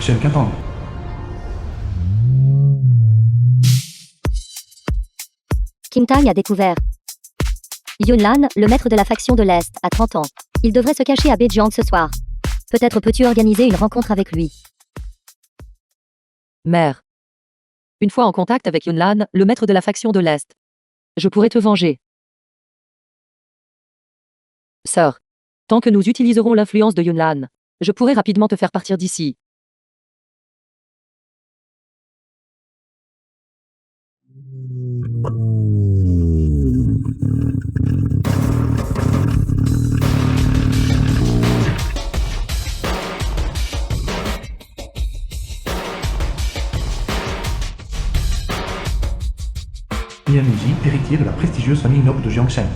J'aime qu'entendre. Kim Tang a découvert. Yunlan, le maître de la faction de l'Est, a 30 ans. Il devrait se cacher à Beijing ce soir. Peut-être peux-tu organiser une rencontre avec lui. Mère. Une fois en contact avec Yunlan, le maître de la faction de l'Est. Je pourrais te venger. Sœur. Tant que nous utiliserons l'influence de Yunlan, je pourrai rapidement te faire partir d'ici. Mianuji, héritier de la prestigieuse famille noble de Jiangshan.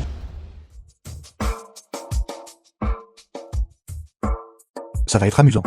Ça va être amusant.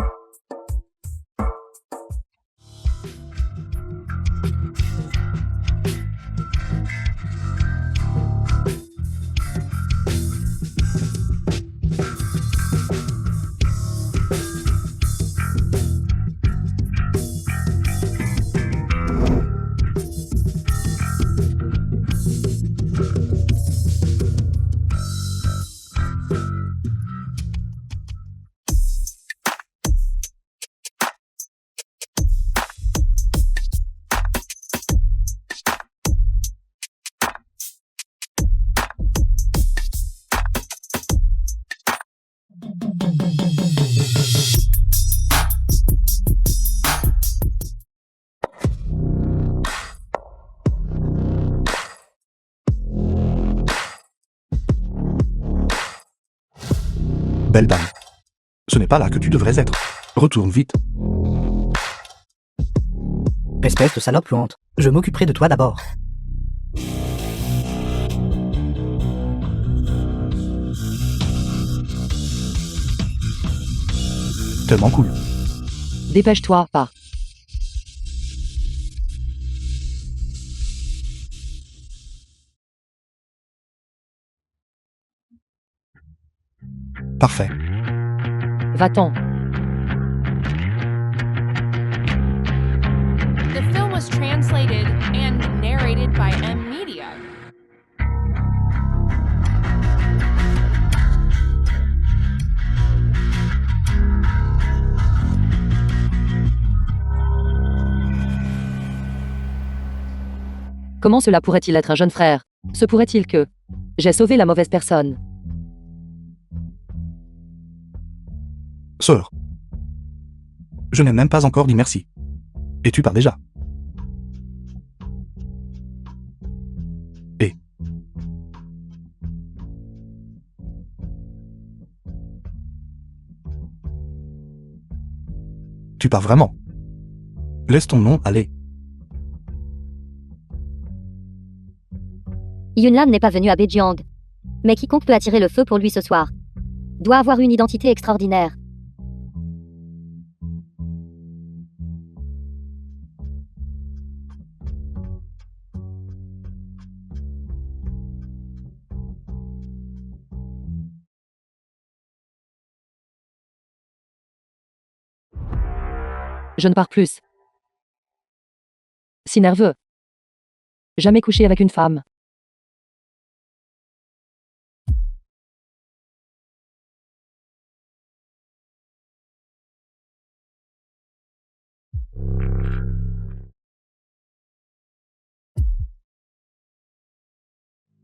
Belle dame. Ce n'est pas là que tu devrais être. Retourne vite. Espèce de salope puante. Je m'occuperai de toi d'abord. Tellement cool. Dépêche-toi, pars. Parfait. Va-t'en. The film was translated and narrated by M Media. Comment cela pourrait-il être un jeune frère? Se pourrait-il que j'ai sauvé la mauvaise personne? Sœur. Je n'ai même pas encore dit merci. Et tu pars déjà. Et. Tu pars vraiment. Laisse ton nom aller. Yunlan n'est pas venu à Beijing. Mais quiconque peut attirer le feu pour lui ce soir doit avoir une identité extraordinaire. Je ne pars plus. Si nerveux. Jamais couché avec une femme.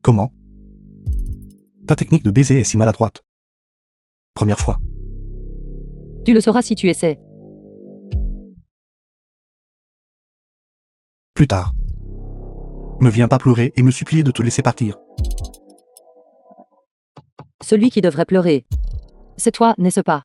Comment? Ta technique de baiser est si maladroite. Première fois. Tu le sauras si tu essaies. Plus tard. Ne viens pas pleurer et me supplier de te laisser partir. Celui qui devrait pleurer. C'est toi, n'est-ce pas?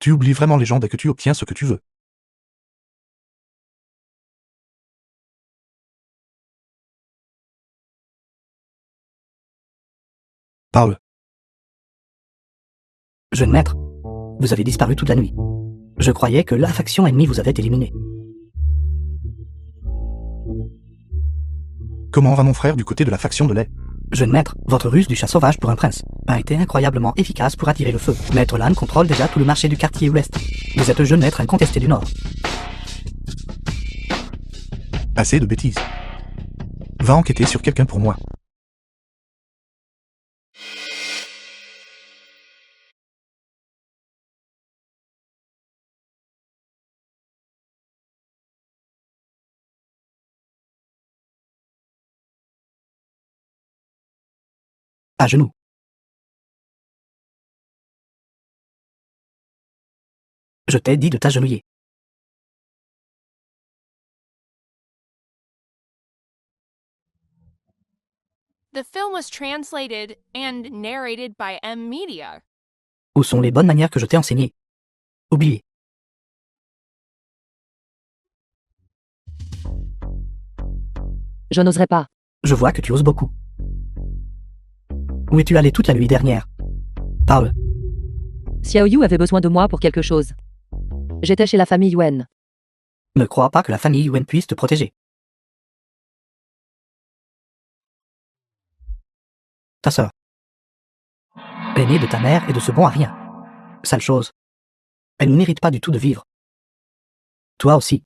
Tu oublies vraiment les gens dès que tu obtiens ce que tu veux. Parle. Jeune maître, vous avez disparu toute la nuit. Je croyais que la faction ennemie vous avait éliminé. Comment va mon frère du côté de la faction de lait? Jeune maître, votre ruse du chat sauvage pour un prince a été incroyablement efficace pour attirer le feu. Maître Lan contrôle déjà tout le marché du quartier ouest. Vous êtes jeune maître incontesté du Nord. Assez de bêtises. Va enquêter sur quelqu'un pour moi. À genoux. Je t'ai dit de t'agenouiller. The film was translated and narrated by M Media. Où sont les bonnes manières que je t'ai enseignées? Oubliez. Je n'oserais pas. Je vois que tu oses beaucoup. Où es-tu allé toute la nuit dernière? Parle. Xiao Yu avait besoin de moi pour quelque chose. J'étais chez la famille Yuen. Ne crois pas que la famille Yuen puisse te protéger. Ta sœur. Aînée de ta mère et de ce bon à rien. Sale chose. Elle ne mérite pas du tout de vivre. Toi aussi.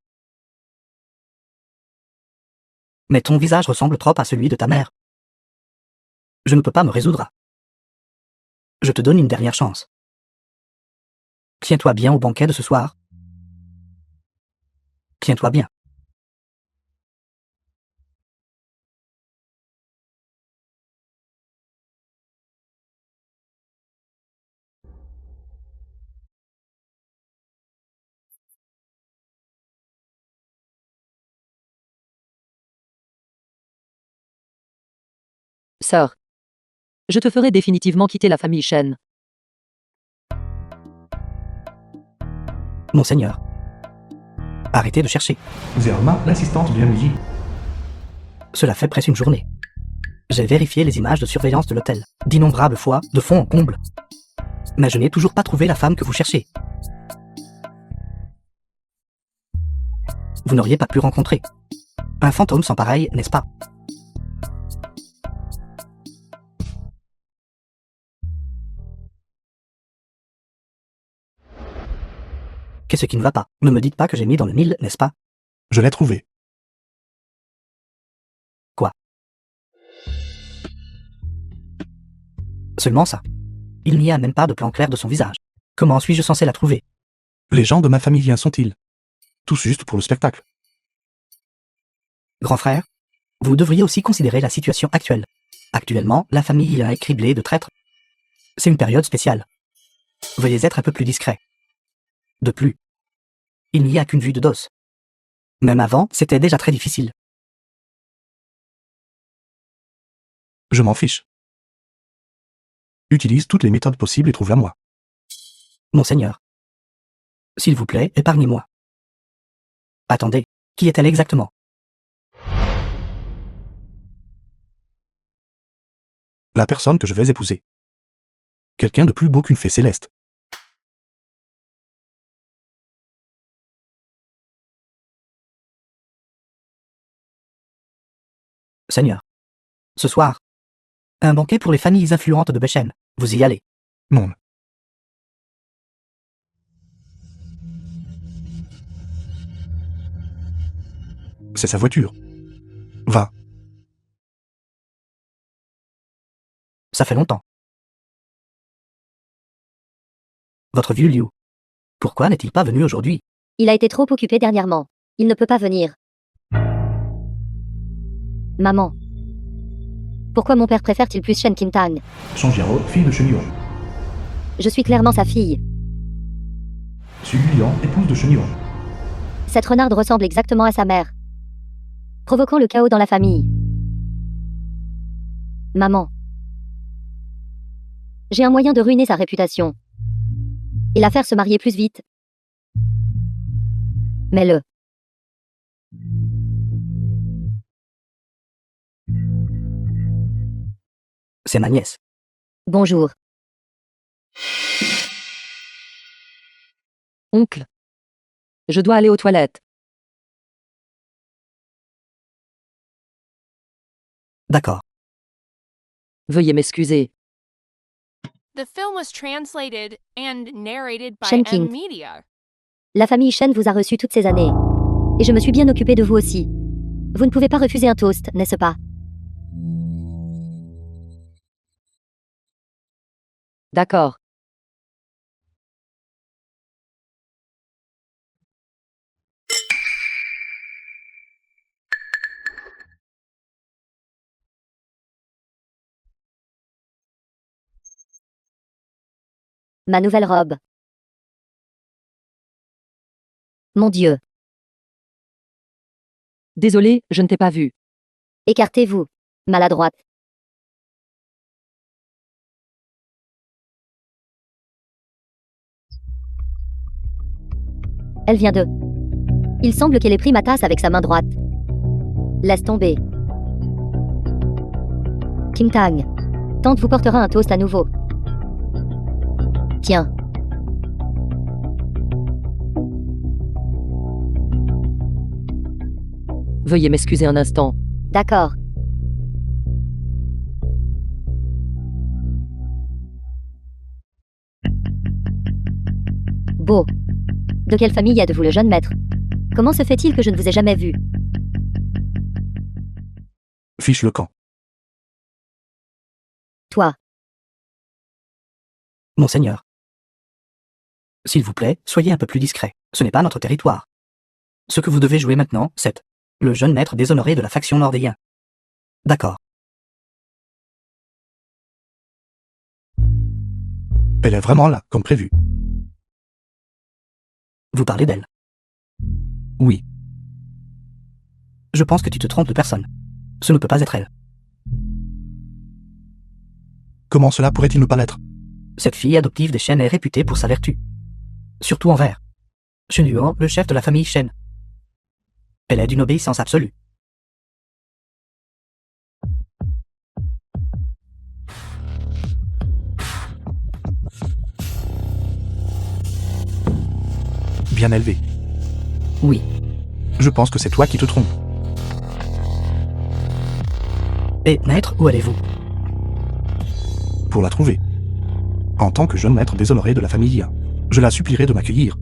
Mais ton visage ressemble trop à celui de ta mère. Je ne peux pas me résoudre à. Je te donne une dernière chance. Tiens-toi bien au banquet de ce soir. Tiens-toi bien. Sœur. Je te ferai définitivement quitter la famille Shen. Monseigneur. Arrêtez de chercher. Zerma, l'assistante de Yamiji. Cela fait presque une journée. J'ai vérifié les images de surveillance de l'hôtel, d'innombrables fois, de fond en comble. Mais je n'ai toujours pas trouvé la femme que vous cherchez. Vous n'auriez pas pu rencontrer un fantôme sans pareil, n'est-ce pas? Qu'est-ce qui ne va pas? Ne me dites pas que j'ai mis dans le Nil, n'est-ce pas? Je l'ai trouvé. Quoi? Seulement ça. Il n'y a même pas de plan clair de son visage. Comment suis-je censé la trouver? Les gens de ma famille Yin sont-ils? Tous juste pour le spectacle. Grand frère, vous devriez aussi considérer la situation actuelle. Actuellement, la famille Yin est criblée de traîtres. C'est une période spéciale. Veuillez être un peu plus discret. De plus, il n'y a qu'une vue de dos. Même avant, c'était déjà très difficile. Je m'en fiche. Utilise toutes les méthodes possibles et trouve-la moi. Monseigneur. S'il vous plaît, épargnez-moi. Attendez, qui est-elle exactement? La personne que je vais épouser. Quelqu'un de plus beau qu'une fée céleste. Seigneur. Ce soir, un banquet pour les familles influentes de Bechen. Vous y allez. Non. C'est sa voiture. Va. Ça fait longtemps. Votre vieux Liu. Pourquoi n'est-il pas venu aujourd'hui? Il a été trop occupé dernièrement. Il ne peut pas venir. Maman. Pourquoi mon père préfère-t-il plus Shen Qintang? Changjiro, fille de Shenyuan. Je suis clairement sa fille. Su Lian, épouse de Shenyuan. Cette renarde ressemble exactement à sa mère. Provoquant le chaos dans la famille. Maman. J'ai un moyen de ruiner sa réputation. Et la faire se marier plus vite. Mais le... C'est ma nièce. Bonjour. Oncle. Je dois aller aux toilettes. D'accord. Veuillez m'excuser. The film was translated and narrated by Shen M King. Media. La famille Shen vous a reçu toutes ces années. Et je me suis bien occupée de vous aussi. Vous ne pouvez pas refuser un toast, n'est-ce pas? D'accord. Ma nouvelle robe. Mon Dieu. Désolé, je ne t'ai pas vu. Écartez-vous. Maladroite. Elle vient de. Il semble qu'elle ait pris ma tasse avec sa main droite. Laisse tomber. Kim Tang. Tante vous portera un toast à nouveau. Tiens. Veuillez m'excuser un instant. D'accord. Beau. De quelle famille êtes-vous le jeune maître? Comment se fait-il que je ne vous ai jamais vu? Fiche le camp. Toi. Monseigneur. S'il vous plaît, soyez un peu plus discret. Ce n'est pas notre territoire. Ce que vous devez jouer maintenant, c'est le jeune maître déshonoré de la faction nordéen. D'accord. Elle est vraiment là, comme prévu. Vous parlez d'elle. Oui. Je pense que tu te trompes de personne. Ce ne peut pas être elle. Comment cela pourrait-il ne pas l'être? Cette fille adoptive des Shen est réputée pour sa vertu. Surtout envers Shen Yuan, le chef de la famille Shen. Elle est d'une obéissance absolue. Bien élevé. Oui. Je pense que c'est toi qui te trompes. Et maître, où allez-vous? Pour la trouver. En tant que jeune maître déshonoré de la famille Yin, je la supplierai de m'accueillir.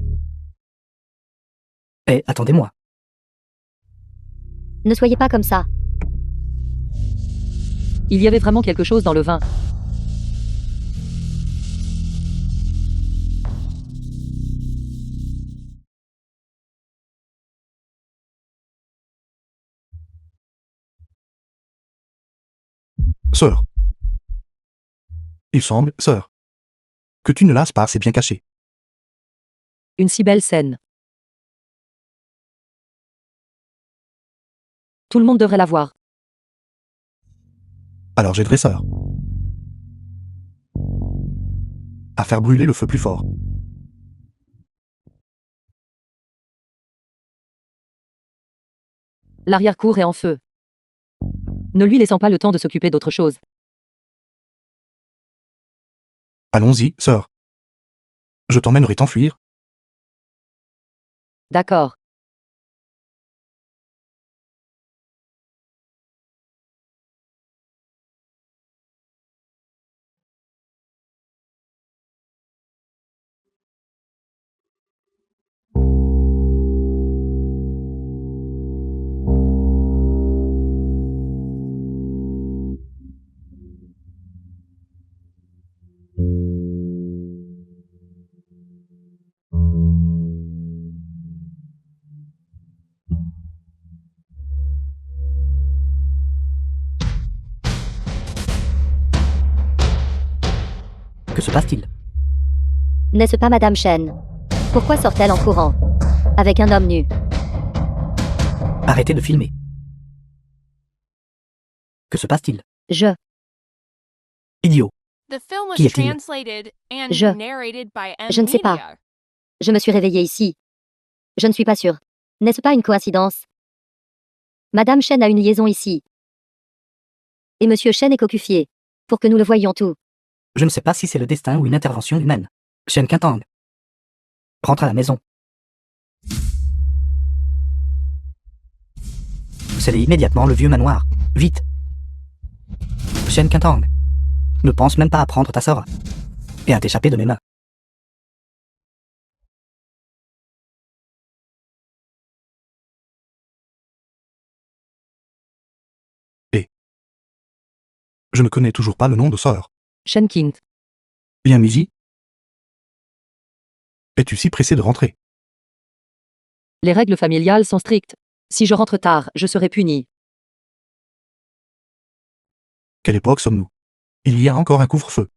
Et attendez-moi. Ne soyez pas comme ça. Il y avait vraiment quelque chose dans le vin. Sœur. Il semble, sœur, que tu ne lasses pas, c'est bien caché. Une si belle scène. Tout le monde devrait la voir. Alors j'aiderai sœur. À faire brûler le feu plus fort. L'arrière-cour est en feu. Ne lui laissant pas le temps de s'occuper d'autre chose. Allons-y, sœur. Je t'emmènerai t'enfuir. D'accord. Que se passe-t-il? N'est-ce pas Madame Shen? Pourquoi sort-elle en courant? Avec un homme nu. Arrêtez de filmer. Que se passe-t-il? Je. Idiot. The film was Qui est-il? translated and Je. narrated by M Je ne sais pas. Media. Je me suis réveillée ici. Je ne suis pas sûre. N'est-ce pas une coïncidence? Madame Shen a une liaison ici. Et Monsieur Shen est cocufié. Pour que nous le voyions tout. Je ne sais pas si c'est le destin ou une intervention humaine. Shen Quintang. Rentre à la maison. Scellez immédiatement le vieux manoir. Vite. Shen Quintang. Ne pense même pas à prendre ta sœur. Et à t'échapper de mes mains. Je ne connais toujours pas le nom de sœur. Shen Qing. Bien, Miji. Es-tu si pressé de rentrer? Les règles familiales sont strictes. Si je rentre tard, je serai puni. Quelle époque sommes-nous? Il y a encore un couvre-feu.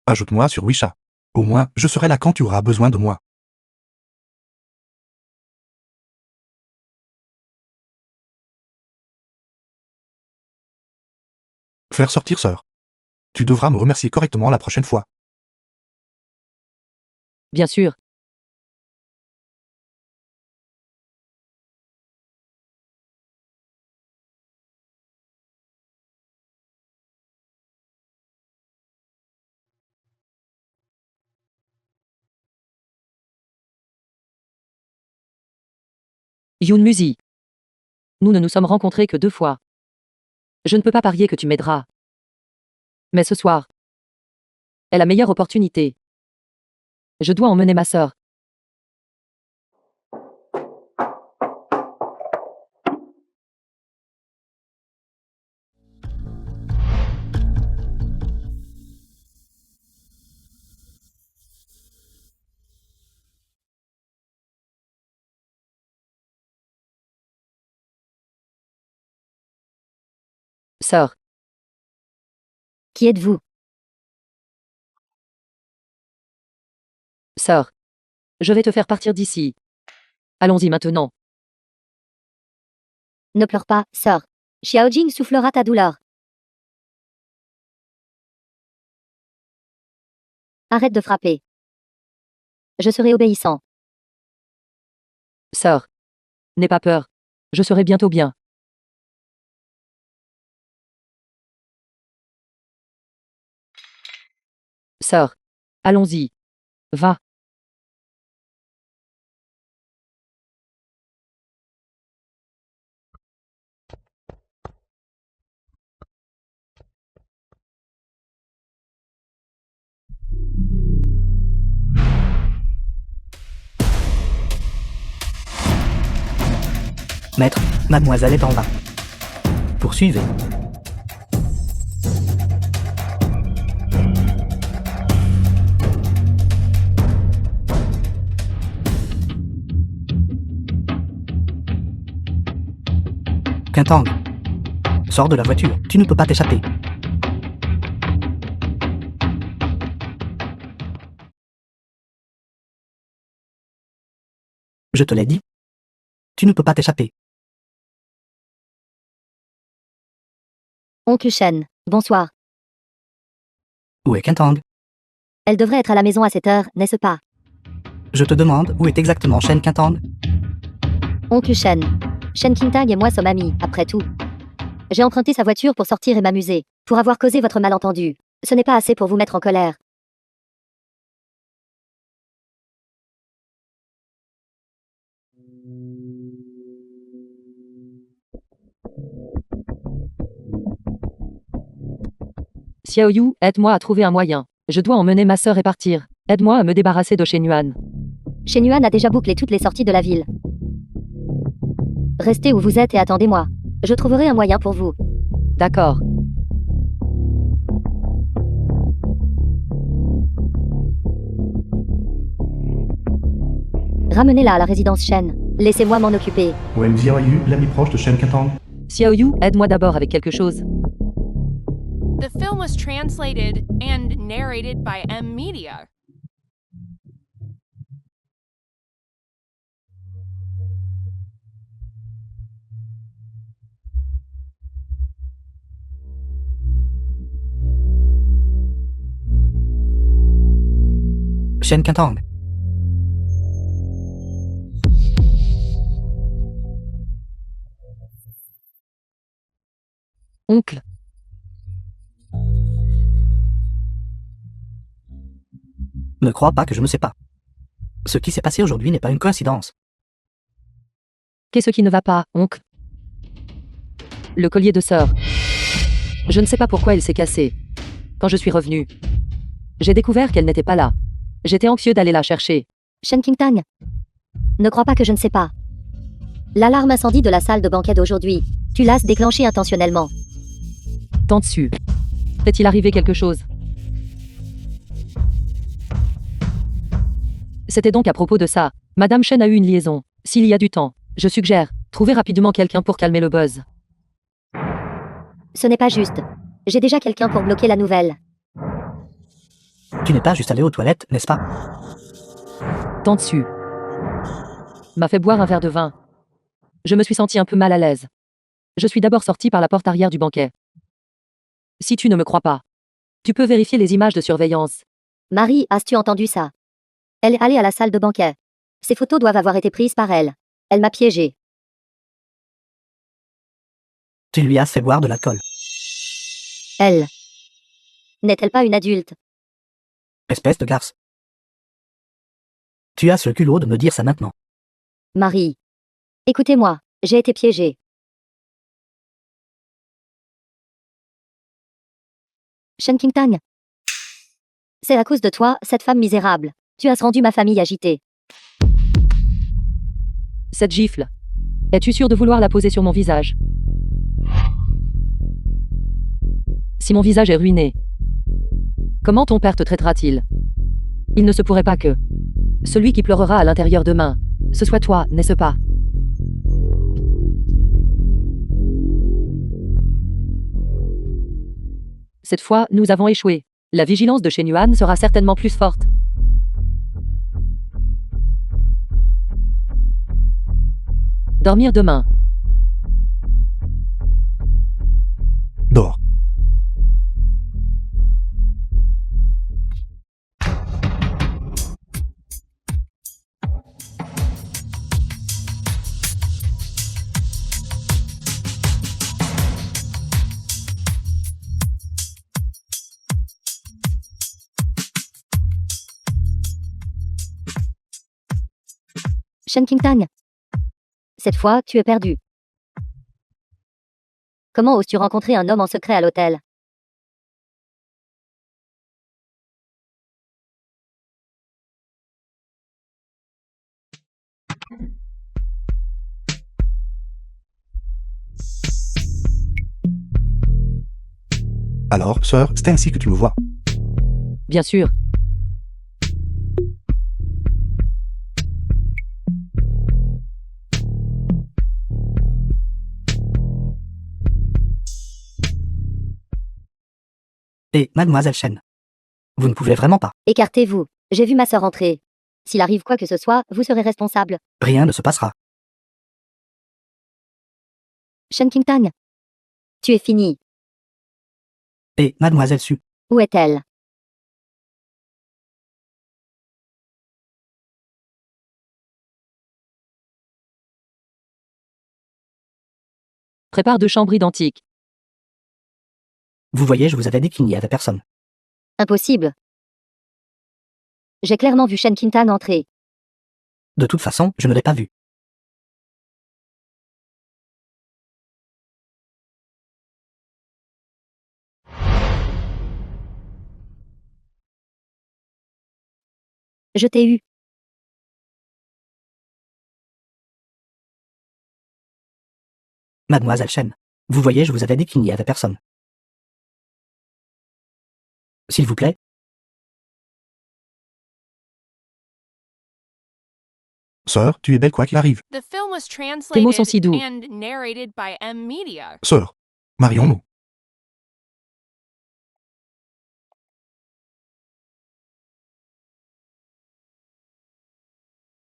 Ajoute-moi sur WeChat. Au moins, je serai là quand tu auras besoin de moi. Faire sortir sœur. Tu devras me remercier correctement la prochaine fois. Bien sûr. Yoon Musi. Nous ne nous sommes rencontrés que 2 fois. Je ne peux pas parier que tu m'aideras. Mais ce soir est la meilleure opportunité. Je dois emmener ma sœur. Sœur, Qui êtes-vous? sœur, je vais te faire partir d'ici. Allons-y maintenant. Ne pleure pas, sœur. Xiaojing soufflera ta douleur. Arrête de frapper. Je serai obéissant. Sœur, n'aie pas peur. Je serai bientôt bien. Sœur, allons-y. Va. Maître, mademoiselle est en bas. Poursuivez. Quintang. Sors de la voiture, tu ne peux pas t'échapper. Je te l'ai dit. Tu ne peux pas t'échapper. Oncle Shen, bonsoir. Où est Quintang? Elle devrait être à la maison à cette heure, n'est-ce pas? Je te demande où est exactement Shen Quintang? Oncle Shen. Shen Qingtang et moi sommes amis, après tout. J'ai emprunté sa voiture pour sortir et m'amuser. Pour avoir causé votre malentendu. Ce n'est pas assez pour vous mettre en colère. Xiaoyu, aide-moi à trouver un moyen. Je dois emmener ma sœur et partir. Aide-moi à me débarrasser de Shen Yuan. Shen Yuan a déjà bouclé toutes les sorties de la ville. Restez où vous êtes et attendez-moi. Je trouverai un moyen pour vous. D'accord. Ramenez-la à la résidence Shen. Laissez-moi m'en occuper. Wen Xiaoyu, l'ami proche de Shen Quintang. Xiaoyu, aide-moi d'abord avec quelque chose. The film was translated and narrated by M Media. Shen Quintang. Oncle, Ne crois pas que je ne sais pas. Ce qui s'est passé aujourd'hui n'est pas une coïncidence. qu'est-ce qui ne va pas, oncle? Le collier de sœur. Je ne sais pas pourquoi il s'est cassé. Quand je suis revenu, j'ai découvert qu'elle n'était pas là. J'étais anxieux d'aller la chercher. Shen Qingtang. Ne crois pas que je ne sais pas. L'alarme incendie de la salle de banquet d'aujourd'hui. Tu l'as déclenchée intentionnellement. Tant dessus. Est-il arrivé quelque chose? C'était donc à propos de ça. Madame Chen a eu une liaison. S'il y a du temps, je suggère, trouvez rapidement quelqu'un pour calmer le buzz. Ce n'est pas juste. J'ai déjà quelqu'un pour bloquer la nouvelle. Tu n'es pas juste allé aux toilettes, n'est-ce pas? Tant dessus. M'a fait boire un verre de vin. Je me suis senti un peu mal à l'aise. Je suis d'abord sorti par la porte arrière du banquet. Si tu ne me crois pas, tu peux vérifier les images de surveillance. Marie, as-tu entendu ça? Elle est allée à la salle de banquet. Ces photos doivent avoir été prises par elle. Elle m'a piégé. Tu lui as fait boire de l'alcool. Elle. N'est-elle pas une adulte? Espèce de garce. Tu as ce culot de me dire ça maintenant. Marie. Écoutez-moi, j'ai été piégée. Shen Qingtang. C'est à cause de toi, cette femme misérable. Tu as rendu ma famille agitée. Cette gifle. Es-tu sûr de vouloir la poser sur mon visage? Si mon visage est ruiné, comment ton père te traitera-t-il? Il ne se pourrait pas que celui qui pleurera à l'intérieur demain, ce soit toi, n'est-ce pas? Cette fois, nous avons échoué. La vigilance de Shen Yuan sera certainement plus forte. Dormir demain. Dors. Shen Qingtang. Cette fois, tu es perdu. Comment oses-tu rencontrer un homme en secret à l'hôtel? Alors, sœur, c'est ainsi que tu me vois. Bien sûr. Et mademoiselle Chen. Vous ne pouvez vraiment pas. Écartez-vous. J'ai vu ma sœur entrer. S'il arrive quoi que ce soit, vous serez responsable. Rien ne se passera. Shen Qingtang. Tu es fini. Et mademoiselle Su. Où est-elle? Prépare 2 chambres identiques. Vous voyez, je vous avais dit qu'il n'y avait personne. Impossible. J'ai clairement vu Shen Qingtang entrer. De toute façon, je ne l'ai pas vu. Je t'ai eu. Mademoiselle Chen. Vous voyez, je vous avais dit qu'il n'y avait personne. S'il vous plaît. Sœur, tu es belle quoi qu'il arrive. The film was Tes mots sont si translated doux. and narrated by M Media. Sœur, marions-nous.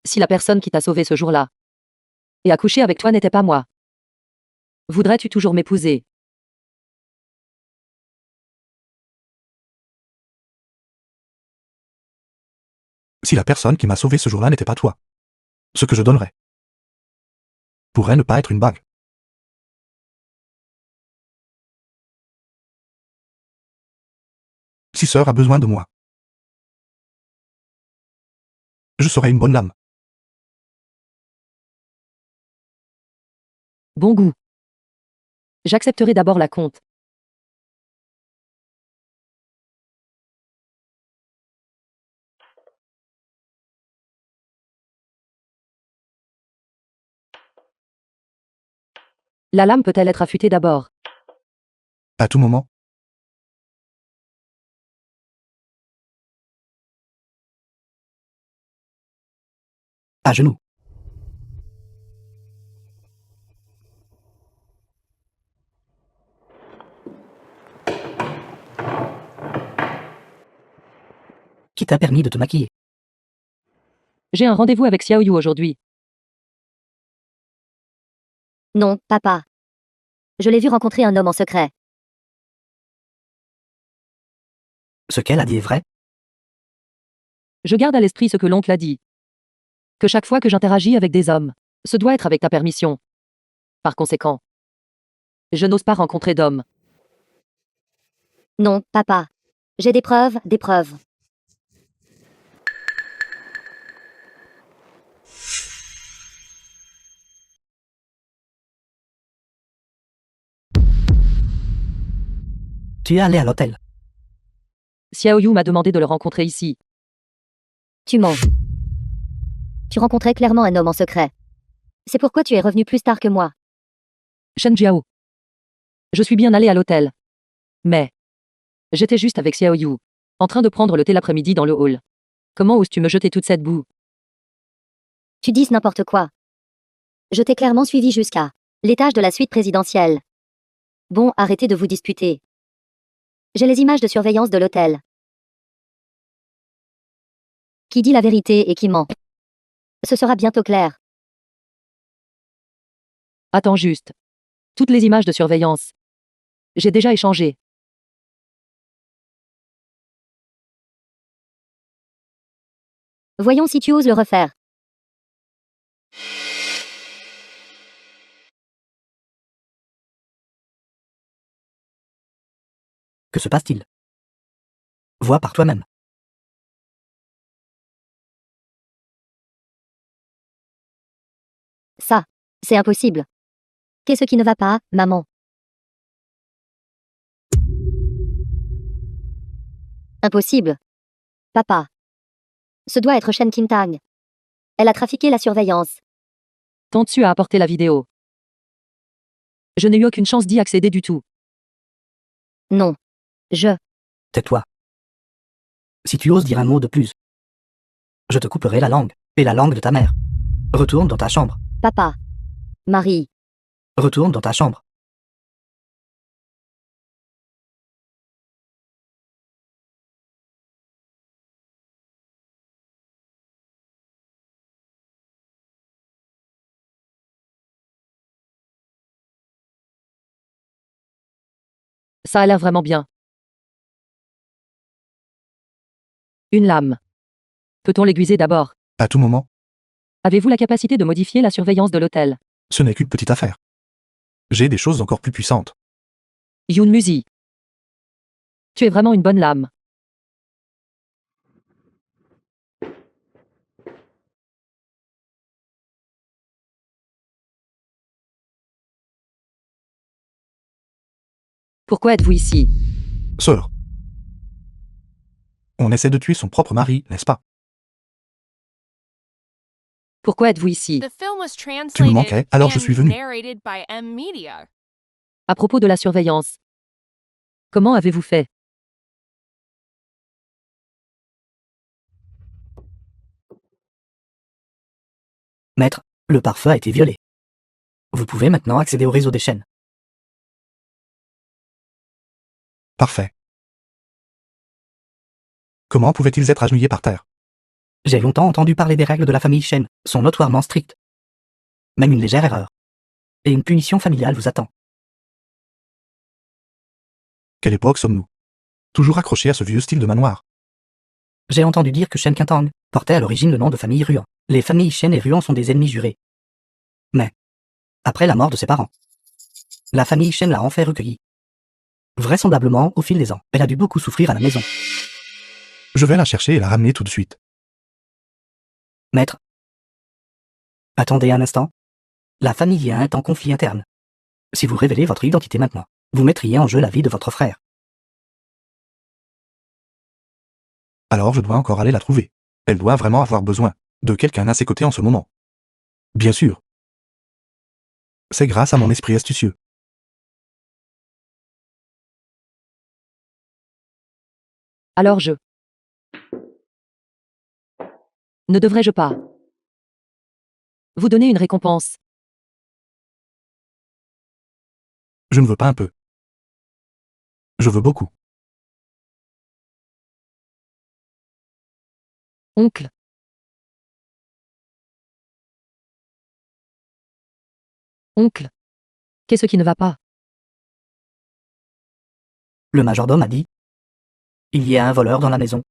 Si la personne qui t'a sauvé ce jour-là et a couché avec toi n'était pas moi, voudrais-tu toujours m'épouser? Si la personne qui m'a sauvé ce jour-là n'était pas toi, ce que je donnerais pourrait ne pas être une bague. Si sœur a besoin de moi, je serai une bonne lame. Bon goût. J'accepterai d'abord la compte. La lame peut-elle être affûtée d'abord? À tout moment. À genoux. Qui t'a permis de te maquiller? J'ai un rendez-vous avec Xiaoyu aujourd'hui. Non, papa. Je l'ai vu rencontrer un homme en secret. Ce qu'elle a dit est vrai? Je garde à l'esprit ce que l'oncle a dit. Que chaque fois que j'interagis avec des hommes, ce doit être avec ta permission. Par conséquent, je n'ose pas rencontrer d'hommes. Non, papa. J'ai des preuves, des preuves. Tu es allé à l'hôtel. Xiaoyu m'a demandé de le rencontrer ici. Tu mens. Tu rencontrais clairement un homme en secret. C'est pourquoi tu es revenu plus tard que moi. Shen Jiao. Je suis bien allé à l'hôtel. Mais j'étais juste avec Xiaoyu, en train de prendre le thé l'après-midi dans le hall. Comment oses-tu me jeter toute cette boue? Tu dises n'importe quoi. Je t'ai clairement suivi jusqu'à l'étage de la suite présidentielle. Bon, arrêtez de vous disputer. J'ai les images de surveillance de l'hôtel. Qui dit la vérité et qui ment? Ce sera bientôt clair. Attends juste. Toutes les images de surveillance. J'ai déjà échangé. Voyons si tu oses le refaire. Que se passe-t-il? Vois par toi-même. Ça, c'est impossible. Qu'est-ce qui ne va pas, maman? Impossible. Papa. Ce doit être Shen Qintang. Elle a trafiqué la surveillance. Tends-tu à apporter la vidéo? Je n'ai eu aucune chance d'y accéder du tout. Non. Tais-toi. Si tu oses dire un mot de plus, je te couperai la langue, et la langue de ta mère. Retourne dans ta chambre. Papa. Marie. Retourne dans ta chambre. Ça a l'air vraiment bien. Une lame. Peut-on l'aiguiser d'abord? À tout moment. Avez-vous la capacité de modifier la surveillance de l'hôtel? Ce n'est qu'une petite affaire. J'ai des choses encore plus puissantes. Yoon Musi. Tu es vraiment une bonne lame. Pourquoi êtes-vous ici? Sœur. On essaie de tuer son propre mari, n'est-ce pas? Pourquoi êtes-vous ici? The film was Tu me translated manquais, alors je suis and venu. narrated by M Media. À propos de la surveillance. Comment avez-vous fait? Maître, le pare-feu a été violé. Vous pouvez maintenant accéder au réseau des chaînes. Parfait. Comment pouvaient-ils être agenouillés par terre? J'ai longtemps entendu parler des règles de la famille Shen, sont notoirement strictes. Même une légère erreur. Et une punition familiale vous attend. Quelle époque sommes-nous? Toujours accrochés à ce vieux style de manoir. J'ai entendu dire que Shen Qintang portait à l'origine le nom de famille Ruan. Les familles Shen et Ruan sont des ennemis jurés. Mais, après la mort de ses parents, la famille Shen l'a enfin recueilli. Vraisemblablement, au fil des ans, elle a dû beaucoup souffrir à la maison. Je vais la chercher et la ramener tout de suite. Maître. Attendez un instant. La famille Yin est en conflit interne. Si vous révélez votre identité maintenant, vous mettriez en jeu la vie de votre frère. Alors je dois encore aller la trouver. Elle doit vraiment avoir besoin de quelqu'un à ses côtés en ce moment. Bien sûr. C'est grâce à mon esprit astucieux. Alors ne devrais-je pas vous donner une récompense? Je ne veux pas un peu. Je veux beaucoup. Oncle. Oncle. Qu'est-ce qui ne va pas? Le majordome a dit. Il y a un voleur dans la maison.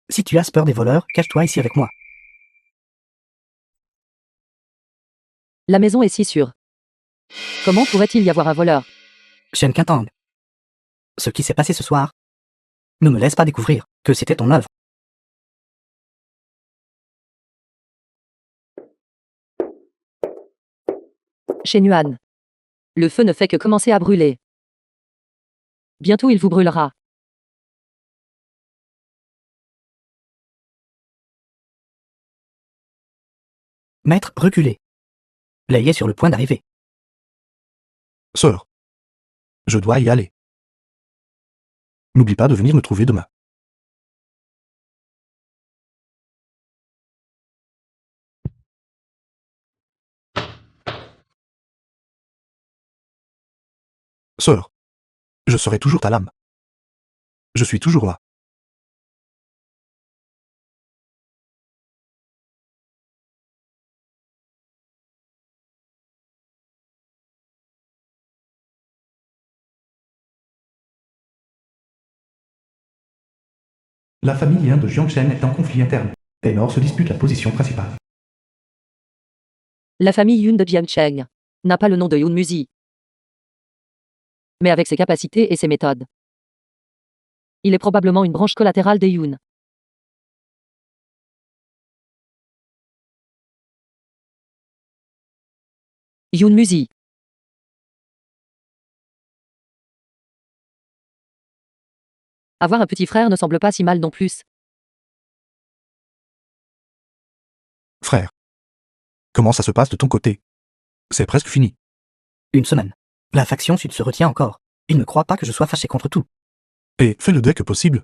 Si tu as peur des voleurs, cache-toi ici avec moi. La maison est si sûre. Comment pourrait-il y avoir un voleur? Shen Quintang. Ce qui s'est passé ce soir ne me laisse pas découvrir que c'était ton œuvre. Chez Nuan. Le feu ne fait que commencer à brûler. Bientôt il vous brûlera. Maître, reculez. Lei est sur le point d'arriver. Sœur. Je dois y aller. N'oublie pas de venir me trouver demain. Sœur. Je serai toujours ta lame. Je suis toujours là. La famille Yin de Jiangchen est en conflit interne. Taylor se dispute la position principale. La famille Yun de Jiangcheng n'a pas le nom de Yun Musi. Mais avec ses capacités et ses méthodes, il est probablement une branche collatérale des Yun. Yun Musi. Avoir un petit frère ne semble pas si mal non plus. Frère. Comment ça se passe de ton côté? C'est presque fini. Une semaine. La faction sud se retient encore. Il ne croit pas que je sois fâché contre tout. Et fais-le dès que possible.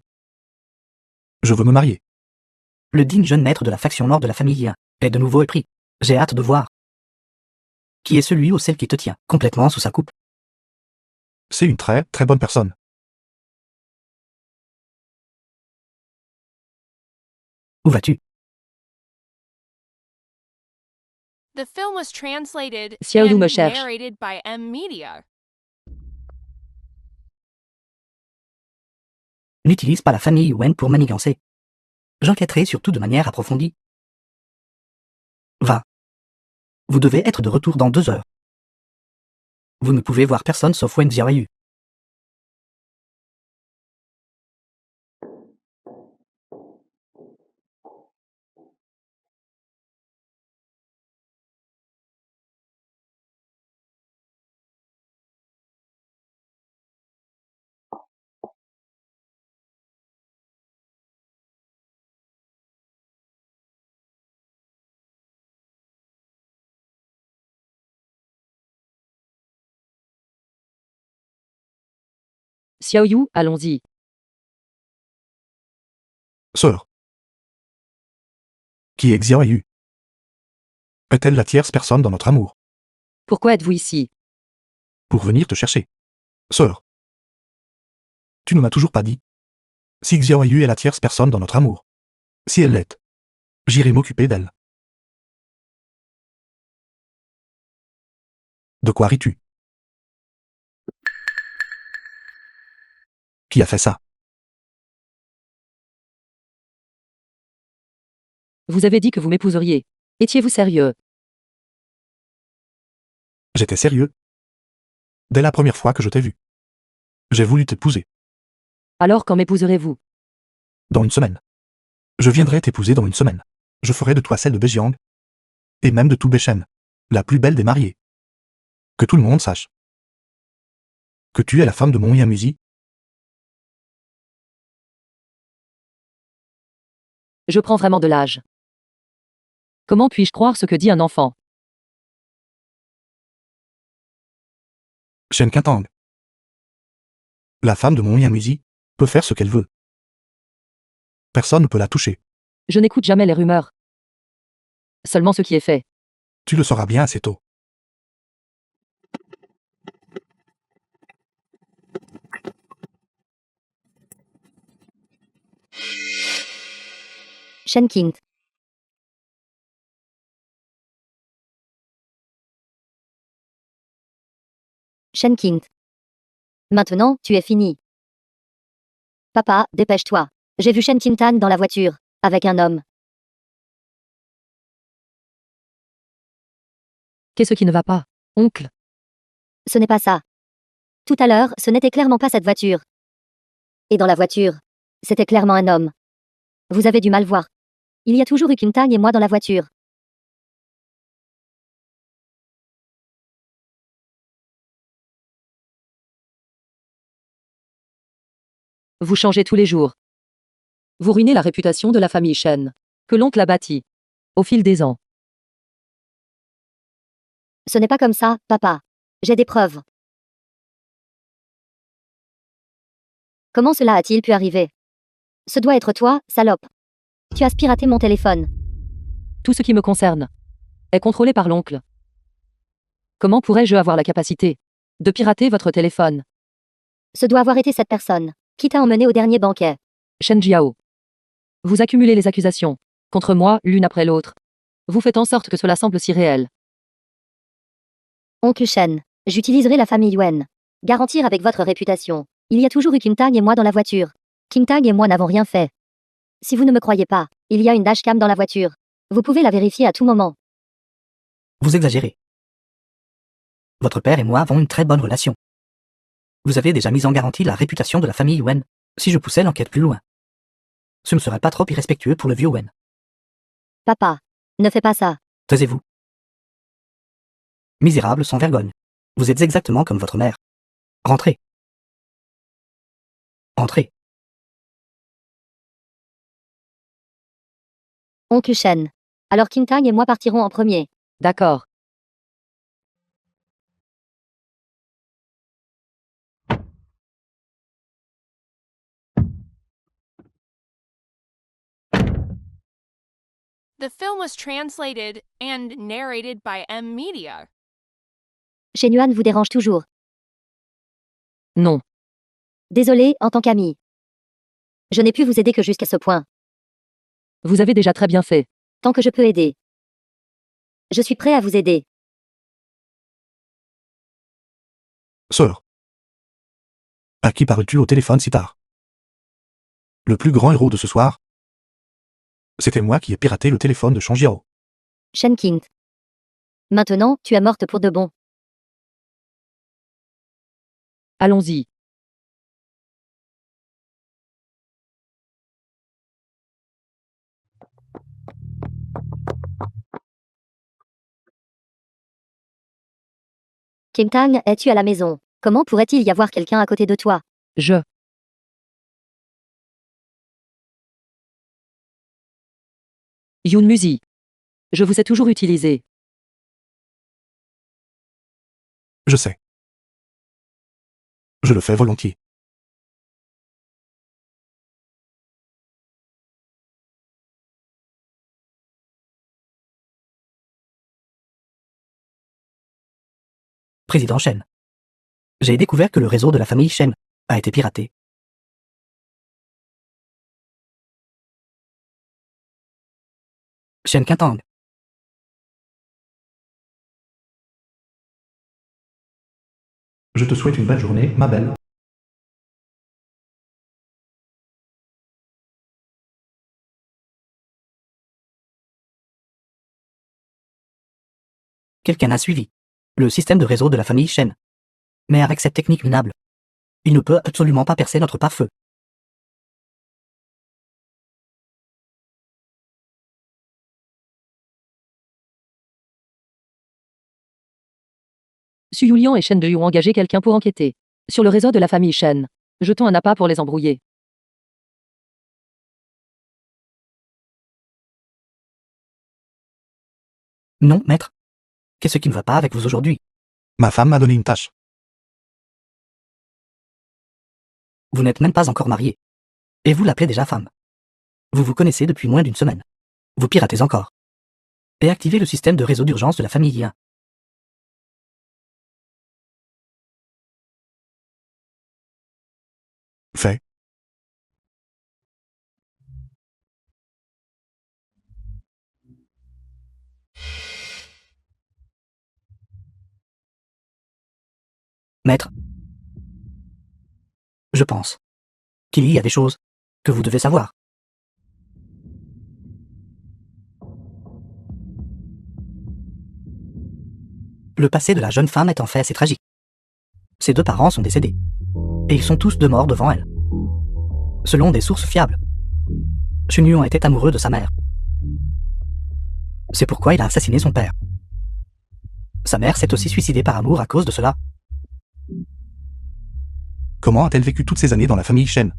Je veux me marier. Le digne jeune maître de la faction nord de la famille Yin est de nouveau épris. J'ai hâte de voir. Qui est celui ou celle qui te tient complètement sous sa coupe? C'est une très, très bonne personne. Où vas-tu? The film was translated Xiaolu me and cherche. narrated by M Media. N'utilise pas la famille Wen pour manigancer. J'enquêterai sur tout de manière approfondie. Va. Vous devez être de retour dans 2 heures. Vous ne pouvez voir personne sauf Wen Xiaoyu. Xiaoyu, allons-y. Sœur. Qui est Xiaoyu? Est-elle la tierce personne dans notre amour? Pourquoi êtes-vous ici? Pour venir te chercher. Sœur. Tu ne m'as toujours pas dit. Si Xiaoyu est la tierce personne dans notre amour. Si elle l'est, j'irai m'occuper d'elle. De quoi ris-tu? Qui a fait ça? Vous avez dit que vous m'épouseriez. Étiez-vous sérieux? J'étais sérieux. Dès la première fois que je t'ai vu. J'ai voulu t'épouser. Alors quand m'épouserez-vous? Dans une semaine. Je viendrai t'épouser dans une semaine. Je ferai de toi celle de Bejiang. Et même de tout Bechen. La plus belle des mariées. Que tout le monde sache. Que tu es la femme de mon Yamuzi. Je prends vraiment de l'âge. Comment puis-je croire ce que dit un enfant? Shen Quintang. La femme de mon Yamuzi peut faire ce qu'elle veut. Personne ne peut la toucher. Je n'écoute jamais les rumeurs. Seulement ce qui est fait. Tu le sauras bien assez tôt. Shen Qing. Shen Qing. Maintenant, tu es fini. Papa, dépêche-toi. J'ai vu Shen Qingtan dans la voiture, avec un homme. Qu'est-ce qui ne va pas, oncle? Ce n'est pas ça. Tout à l'heure, ce n'était clairement pas cette voiture. Et dans la voiture, c'était clairement un homme. Vous avez du mal voir. Il y a toujours eu Qingtan et moi dans la voiture. Vous changez tous les jours. Vous ruinez la réputation de la famille Shen, que l'oncle a bâtie. Au fil des ans. Ce n'est pas comme ça, papa. J'ai des preuves. Comment cela a-t-il pu arriver? Ce doit être toi, salope. Tu as piraté mon téléphone. Tout ce qui me concerne est contrôlé par l'oncle. Comment pourrais-je avoir la capacité de pirater votre téléphone? Ce doit avoir été cette personne qui t'a emmené au dernier banquet. Shen Jiao. Vous accumulez les accusations contre moi, l'une après l'autre. Vous faites en sorte que cela semble si réel. Oncle Shen, j'utiliserai la famille Yuen. Garantir avec votre réputation. Il y a toujours eu Qingtan et moi dans la voiture. Qingtan et moi n'avons rien fait. Si vous ne me croyez pas, il y a une dashcam dans la voiture. Vous pouvez la vérifier à tout moment. Vous exagérez. Votre père et moi avons une très bonne relation. Vous avez déjà mis en garantie la réputation de la famille Wen. Si je poussais l'enquête plus loin, ce ne serait pas trop irrespectueux pour le vieux Wen. Papa, ne fais pas ça. Taisez-vous. Misérable sans vergogne. Vous êtes exactement comme votre mère. Rentrez. Entrez. Oncle Shen. Alors Qingtan et moi partirons en premier. D'accord. The film was translated and narrated by M Media. Shen Yuan vous dérange toujours. Non. Désolé, en tant qu'ami. Je n'ai pu vous aider que jusqu'à ce point. Vous avez déjà très bien fait. Tant que je peux aider. Je suis prêt à vous aider. Sœur. À qui parles-tu au téléphone si tard? Le plus grand héros de ce soir? C'était moi qui ai piraté le téléphone de Shangjiao. Shen Qing. Maintenant, tu es morte pour de bon. Allons-y. Qingtan, es-tu à la maison? Comment pourrait-il y avoir quelqu'un à côté de toi? Je. Yoon Musi. Je vous ai toujours utilisé. Je sais. Je le fais volontiers. Président Shen. J'ai découvert que le réseau de la famille Shen a été piraté. Shen Quintang. Je te souhaite une belle journée, ma belle. Quelqu'un a suivi le système de réseau de la famille Shen. Mais avec cette technique minable, il ne peut absolument pas percer notre pare-feu. Su Yulian et Shen De Yu ont engagé quelqu'un pour enquêter sur le réseau de la famille Shen. Jetons un appât pour les embrouiller. Non, maître. Qu'est-ce qui ne va pas avec vous aujourd'hui? Ma femme m'a donné une tâche. Vous n'êtes même pas encore marié. Et vous l'appelez déjà femme. Vous vous connaissez depuis moins d'une semaine. Vous piratez encore. Et activez le système de réseau d'urgence de la famille Yin. Fait. Maître. Je pense qu'il y a des choses que vous devez savoir. Le passé de la jeune femme est en fait assez tragique. Ses deux parents sont décédés. Et ils sont tous deux morts devant elle. Selon des sources fiables, Shun Yuan était amoureux de sa mère. C'est pourquoi il a assassiné son père. Sa mère s'est aussi suicidée par amour à cause de cela. Comment a-t-elle vécu toutes ces années dans la famille Shen?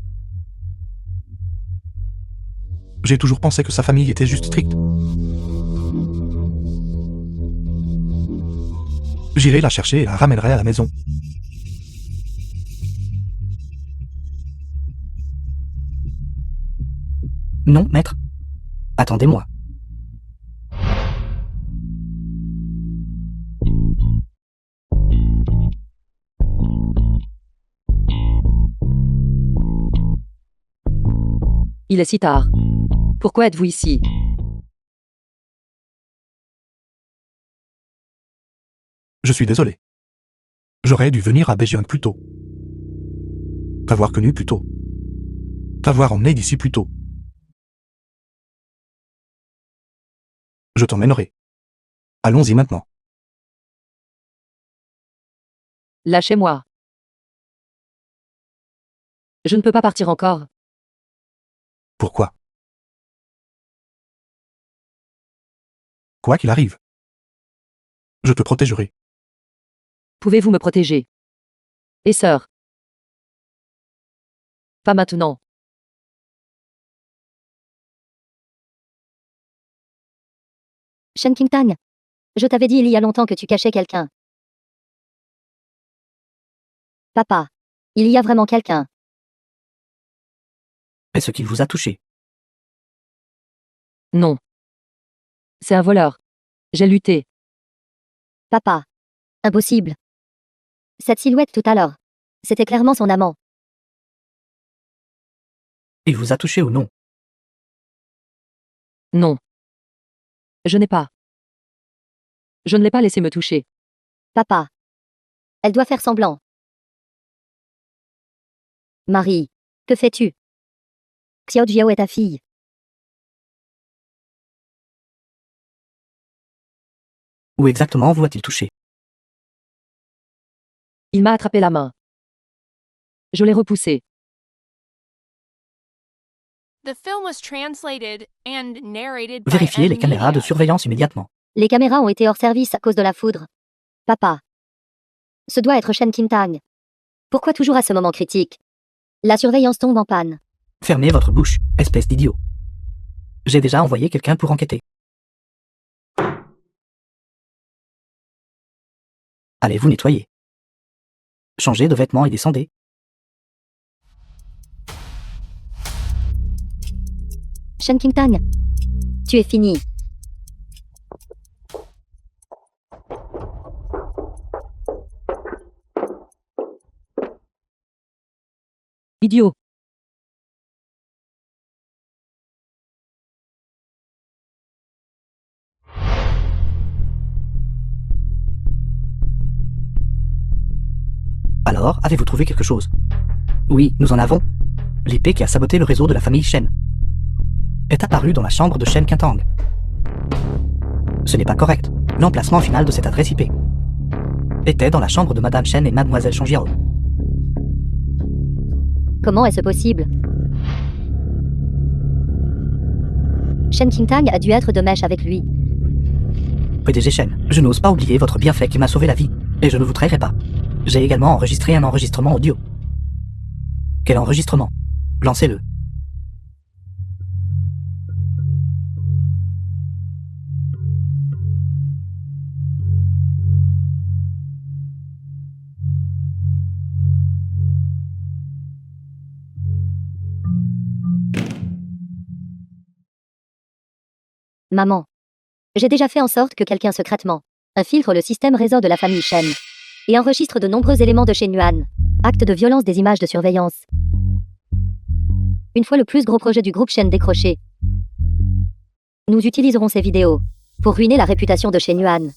J'ai toujours pensé que sa famille était juste stricte. J'irai la chercher et la ramènerai à la maison. Non, maître. Attendez-moi. Il est si tard. Pourquoi êtes-vous ici? Je suis désolé. J'aurais dû venir à Beijing plus tôt. T'avoir connu plus tôt. T'avoir emmené d'ici plus tôt. Je t'emmènerai. Allons-y maintenant. Lâchez-moi. Je ne peux pas partir encore. Pourquoi? Quoi qu'il arrive. Je te protégerai. Pouvez-vous me protéger? Et sœur? Pas maintenant. Shen Qingtang. Je t'avais dit il y a longtemps que tu cachais quelqu'un. Papa. Il y a vraiment quelqu'un. Est-ce qu'il vous a touché? Non. C'est un voleur. J'ai lutté. Papa. Impossible. Cette silhouette tout à l'heure. C'était clairement son amant. Il vous a touché ou non? Non. Je n'ai pas. Je ne l'ai pas laissé me toucher. Papa. Elle doit faire semblant. Marie. Que fais-tu? Xiao Jiao est ta fille. Où exactement vous a-t-il touché? Il m'a attrapé la main. Je l'ai repoussé. The film was translated and narrated by Vérifiez les M caméras de Media. surveillance immédiatement. Les caméras ont été hors service à cause de la foudre. Papa. Ce doit être Shen Qingtang. Pourquoi toujours à ce moment critique? La surveillance tombe en panne. Fermez votre bouche, espèce d'idiot. J'ai déjà envoyé quelqu'un pour enquêter. Allez vous nettoyer. Changez de vêtements et descendez. Shen Qingtang. Tu es fini. Idiot. Alors, avez-vous trouvé quelque chose? Oui, nous en avons. L'IP qui a saboté le réseau de la famille Shen est apparue dans la chambre de Shen Qingtang. Ce n'est pas correct. L'emplacement final de cette adresse IP était dans la chambre de Madame Chen et Mademoiselle Changjiao. Comment est-ce possible? Shen Qingtang a dû être de mèche avec lui. PDG Chen, je n'ose pas oublier votre bienfait qui m'a sauvé la vie, et je ne vous trahirai pas. J'ai également enregistré un enregistrement audio. Quel enregistrement? Lancez-le. Maman. J'ai déjà fait en sorte que quelqu'un secrètement infiltre le système réseau de la famille Shen et enregistre de nombreux éléments de Shen Yuan. Acte de violence des images de surveillance. Une fois le plus gros projet du groupe Shen décroché, nous utiliserons ces vidéos pour ruiner la réputation de Shen Yuan.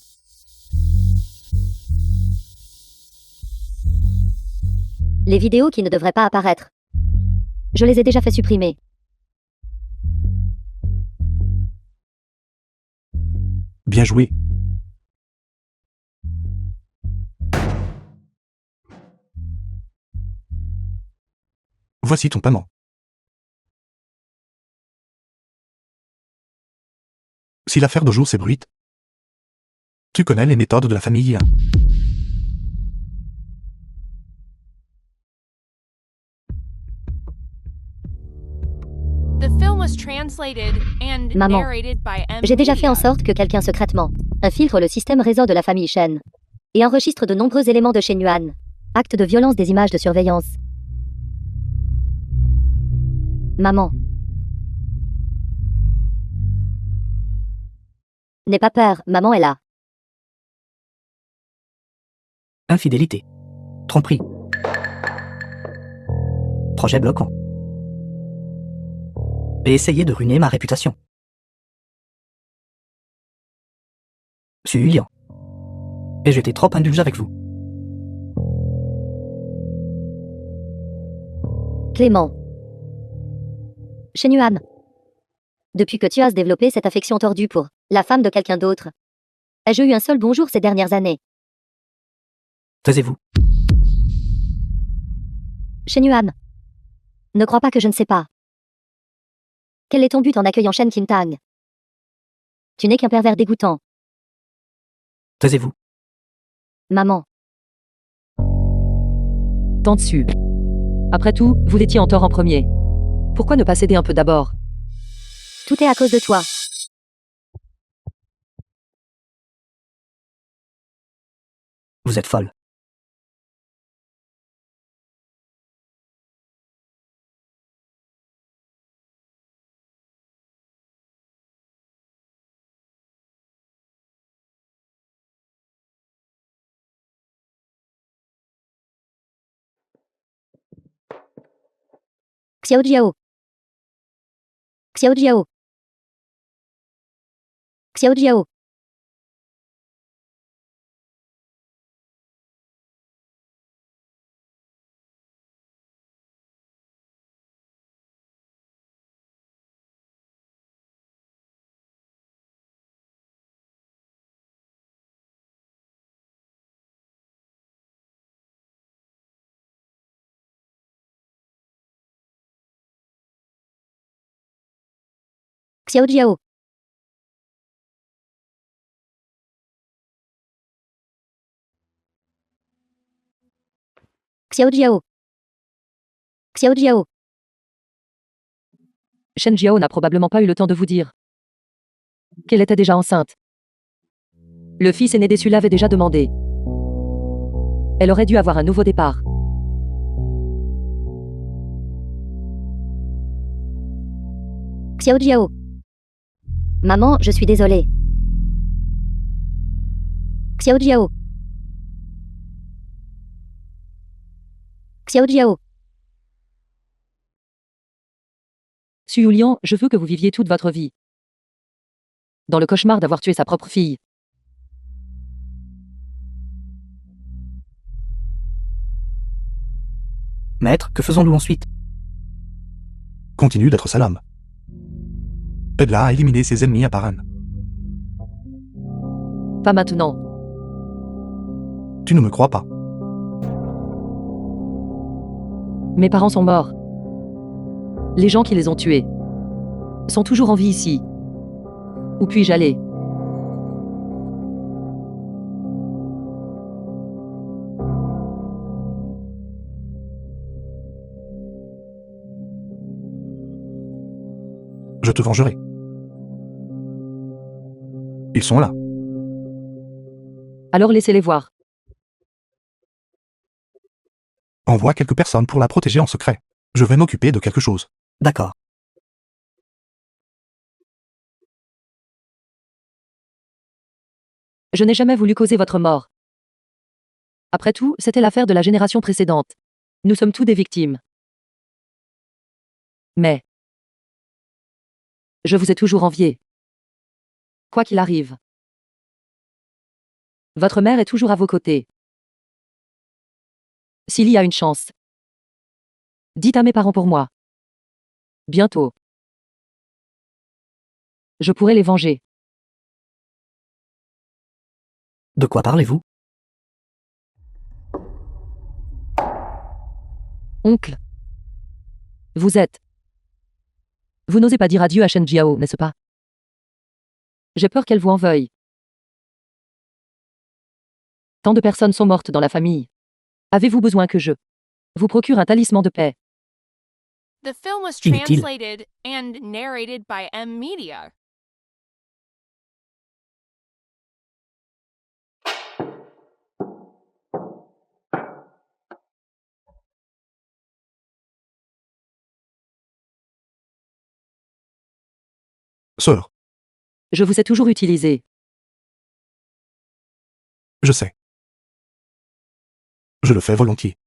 Les vidéos qui ne devraient pas apparaître, je les ai déjà fait supprimer. Bien joué. Voici ton paiement. Si l'affaire de jour s'ébruite, tu connais les méthodes de la famille Yi. The film was translated and Maman. narrated by M. J'ai déjà fait en Media. sorte que quelqu'un secrètement infiltre le système réseau de la famille Shen et enregistre de nombreux éléments de Shen Yuan. Acte de violence des images de surveillance. Maman. N'aie pas peur, maman est là. Infidélité. Tromperie. Projet bloquant. Et essayer de ruiner ma réputation. Suis Yulian. Et j'étais trop indulgent avec vous. Clément. Shen Yuan. Depuis que tu as développé cette affection tordue pour la femme de quelqu'un d'autre, ai-je eu un seul bonjour ces dernières années? Taisez-vous. Shen Yuan. Ne crois pas que je ne sais pas. Quel est ton but en accueillant Shen Qingtang? Tu n'es qu'un pervers dégoûtant. Taisez-vous. Maman. Tant dessus. Après tout, vous étiez en tort en premier. Pourquoi ne pas céder un peu d'abord? Tout est à cause de toi. Vous êtes folle. Xiao Jiao. Xiao Jiao. Xiao Jiao. Xiao Jiao. Xiao Jiao. Xiao Jiao. Shen Jiao n'a probablement pas eu le temps de vous dire qu'elle était déjà enceinte. Le fils aîné déçu l'avait déjà demandé. Elle aurait dû avoir un nouveau départ. Xiao Jiao. Maman, je suis désolée. Xiao Jiao. Xiao Jiao. Su Yulian, je veux que vous viviez toute votre vie dans le cauchemar d'avoir tué sa propre fille. Maître, que faisons-nous ensuite? Continue d'être Salam. Aide-la à éliminer ses ennemis un par un. Pas maintenant. Tu ne me crois pas. Mes parents sont morts. Les gens qui les ont tués sont toujours en vie ici. Où puis-je aller? Je te vengerai. Ils sont là. Alors laissez-les voir. Envoie quelques personnes pour la protéger en secret. Je vais m'occuper de quelque chose. D'accord. Je n'ai jamais voulu causer votre mort. Après tout, c'était l'affaire de la génération précédente. Nous sommes tous des victimes. Mais je vous ai toujours envié. Quoi qu'il arrive. Votre mère est toujours à vos côtés. S'il y a une chance, dites à mes parents pour moi. Bientôt. Je pourrai les venger. De quoi parlez-vous? Oncle. Vous êtes. Vous n'osez pas dire adieu à Shen Jiao, n'est-ce pas? J'ai peur qu'elle vous en veuille. Tant de personnes sont mortes dans la famille. Avez-vous besoin que je vous procure un talisman de paix? The film was Inutile. translated and narrated by M Media. Sœur, Je vous ai toujours utilisé. je sais. Je le fais volontiers.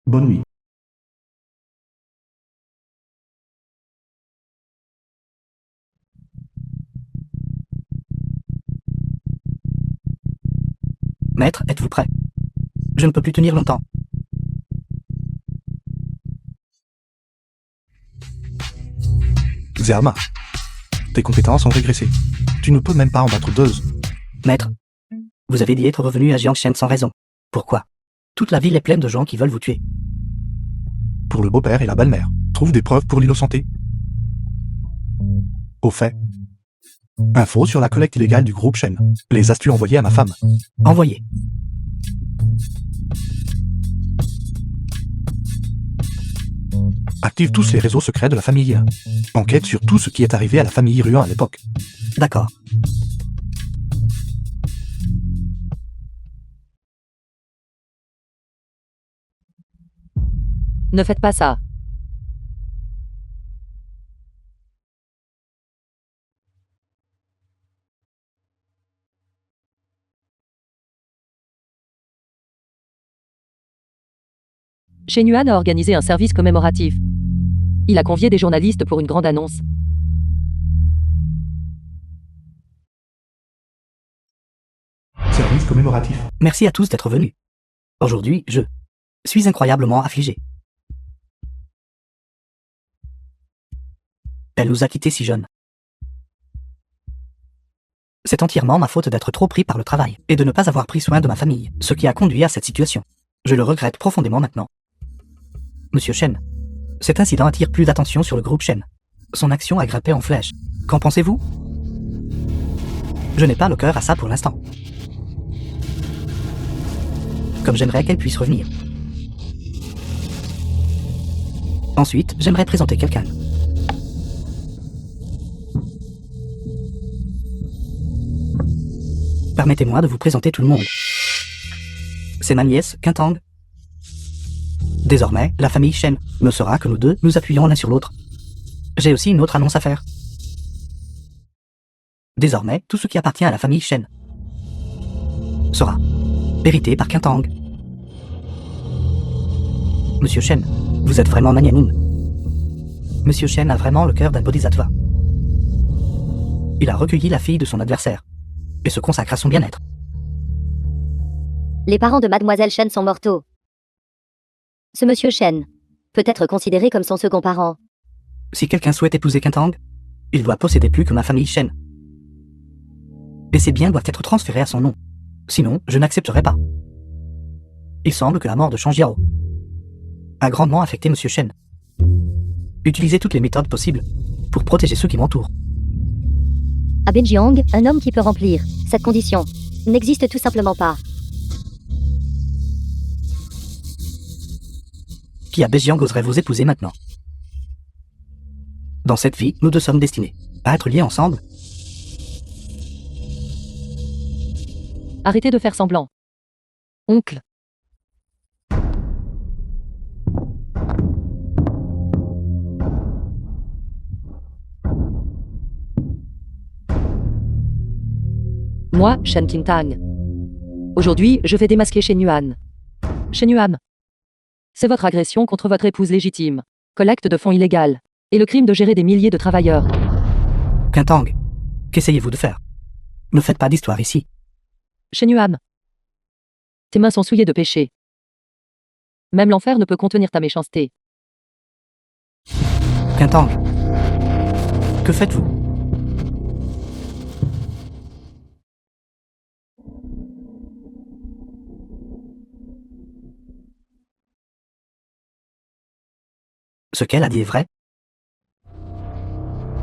Bonne nuit. Maître, êtes-vous prêt? Je ne peux plus tenir longtemps. Zerma, tes compétences ont régressé. Tu ne peux même pas en battre deux. Maître, vous avez dit être revenu à Jiangshen sans raison. Pourquoi? Toute la ville est pleine de gens qui veulent vous tuer. Pour le beau-père et la belle-mère. Trouve des preuves pour l'innocenté. Au fait. Info sur la collecte illégale du groupe Shen. Les as-tu envoyées à ma femme? Envoyez. Active tous les réseaux secrets de la famille Yin. Enquête sur tout ce qui est arrivé à la famille Ruan à l'époque. D'accord. Ne faites pas ça. Shen Yuan a organisé un service commémoratif. Il a convié des journalistes pour une grande annonce. Service commémoratif. Merci à tous d'être venus. Aujourd'hui, je suis incroyablement affligé. Elle nous a quittés si jeunes. C'est entièrement ma faute d'être trop pris par le travail et de ne pas avoir pris soin de ma famille, ce qui a conduit à cette situation. Je le regrette profondément maintenant. Monsieur Shen, cet incident attire plus d'attention sur le groupe Shen. Son action a grimpé en flèche. Qu'en pensez-vous? Je n'ai pas le cœur à ça pour l'instant. Comme j'aimerais qu'elle puisse revenir. Ensuite, j'aimerais présenter quelqu'un. Permettez-moi de vous présenter tout le monde. C'est ma nièce, Quintang. Désormais, la famille Shen ne saura que nous deux nous appuyons l'un sur l'autre. J'ai aussi une autre annonce à faire. Désormais, tout ce qui appartient à la famille Shen sera hérité par Quintang. Monsieur Shen, vous êtes vraiment magnanime. Monsieur Shen a vraiment le cœur d'un bodhisattva. Il a recueilli la fille de son adversaire et se consacre à son bien-être. Les parents de Mademoiselle Shen sont mortaux. Ce monsieur Shen peut être considéré comme son second parent. Si quelqu'un souhaite épouser Quintang, Il doit posséder plus que ma famille Shen. Et ces biens doivent être transférés à son nom. Sinon, je n'accepterai pas. Il semble que la mort de Chang Jiao a grandement affecté Monsieur Shen. Utilisez toutes les méthodes possibles pour protéger ceux qui m'entourent. À Benjiang, un homme qui peut remplir cette condition n'existe tout simplement pas. Qui à Bejiang oserait vous épouser maintenant? Dans cette vie, nous deux sommes destinés à être liés ensemble. Arrêtez de faire semblant. Oncle. Moi, Shen Qintang. Aujourd'hui, je vais démasquer Shen Yuan. Shen Yuan. C'est votre agression contre votre épouse légitime, collecte de fonds illégale, et le crime de gérer des milliers de travailleurs. Qintang, qu'essayez-vous de faire? Ne faites pas d'histoire ici. Shen Yuan. Tes mains sont souillées de péché. Même l'enfer ne peut contenir ta méchanceté. Qintang, que faites-vous? Ce qu'elle a dit est vrai?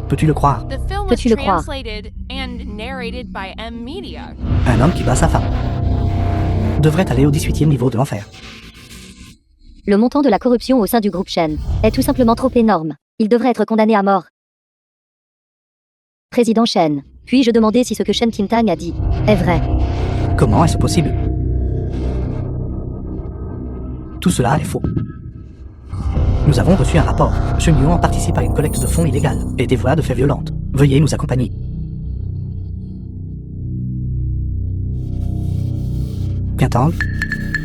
Peux-tu le croire? The film was Peux-tu le croire? translated and narrated by M Media. Un homme qui bat sa femme devrait aller au 18e niveau de l'enfer. Le montant de la corruption au sein du groupe Shen est tout simplement trop énorme. Il devrait être condamné à mort. Président Shen, puis-je demander si ce que Shen Qintang a dit est vrai? Comment est-ce possible? Tout cela est faux. Nous avons reçu un rapport. Shen Yuan participe à une collecte de fonds illégale et dévoile de faits violentes. Veuillez nous accompagner. Qintang,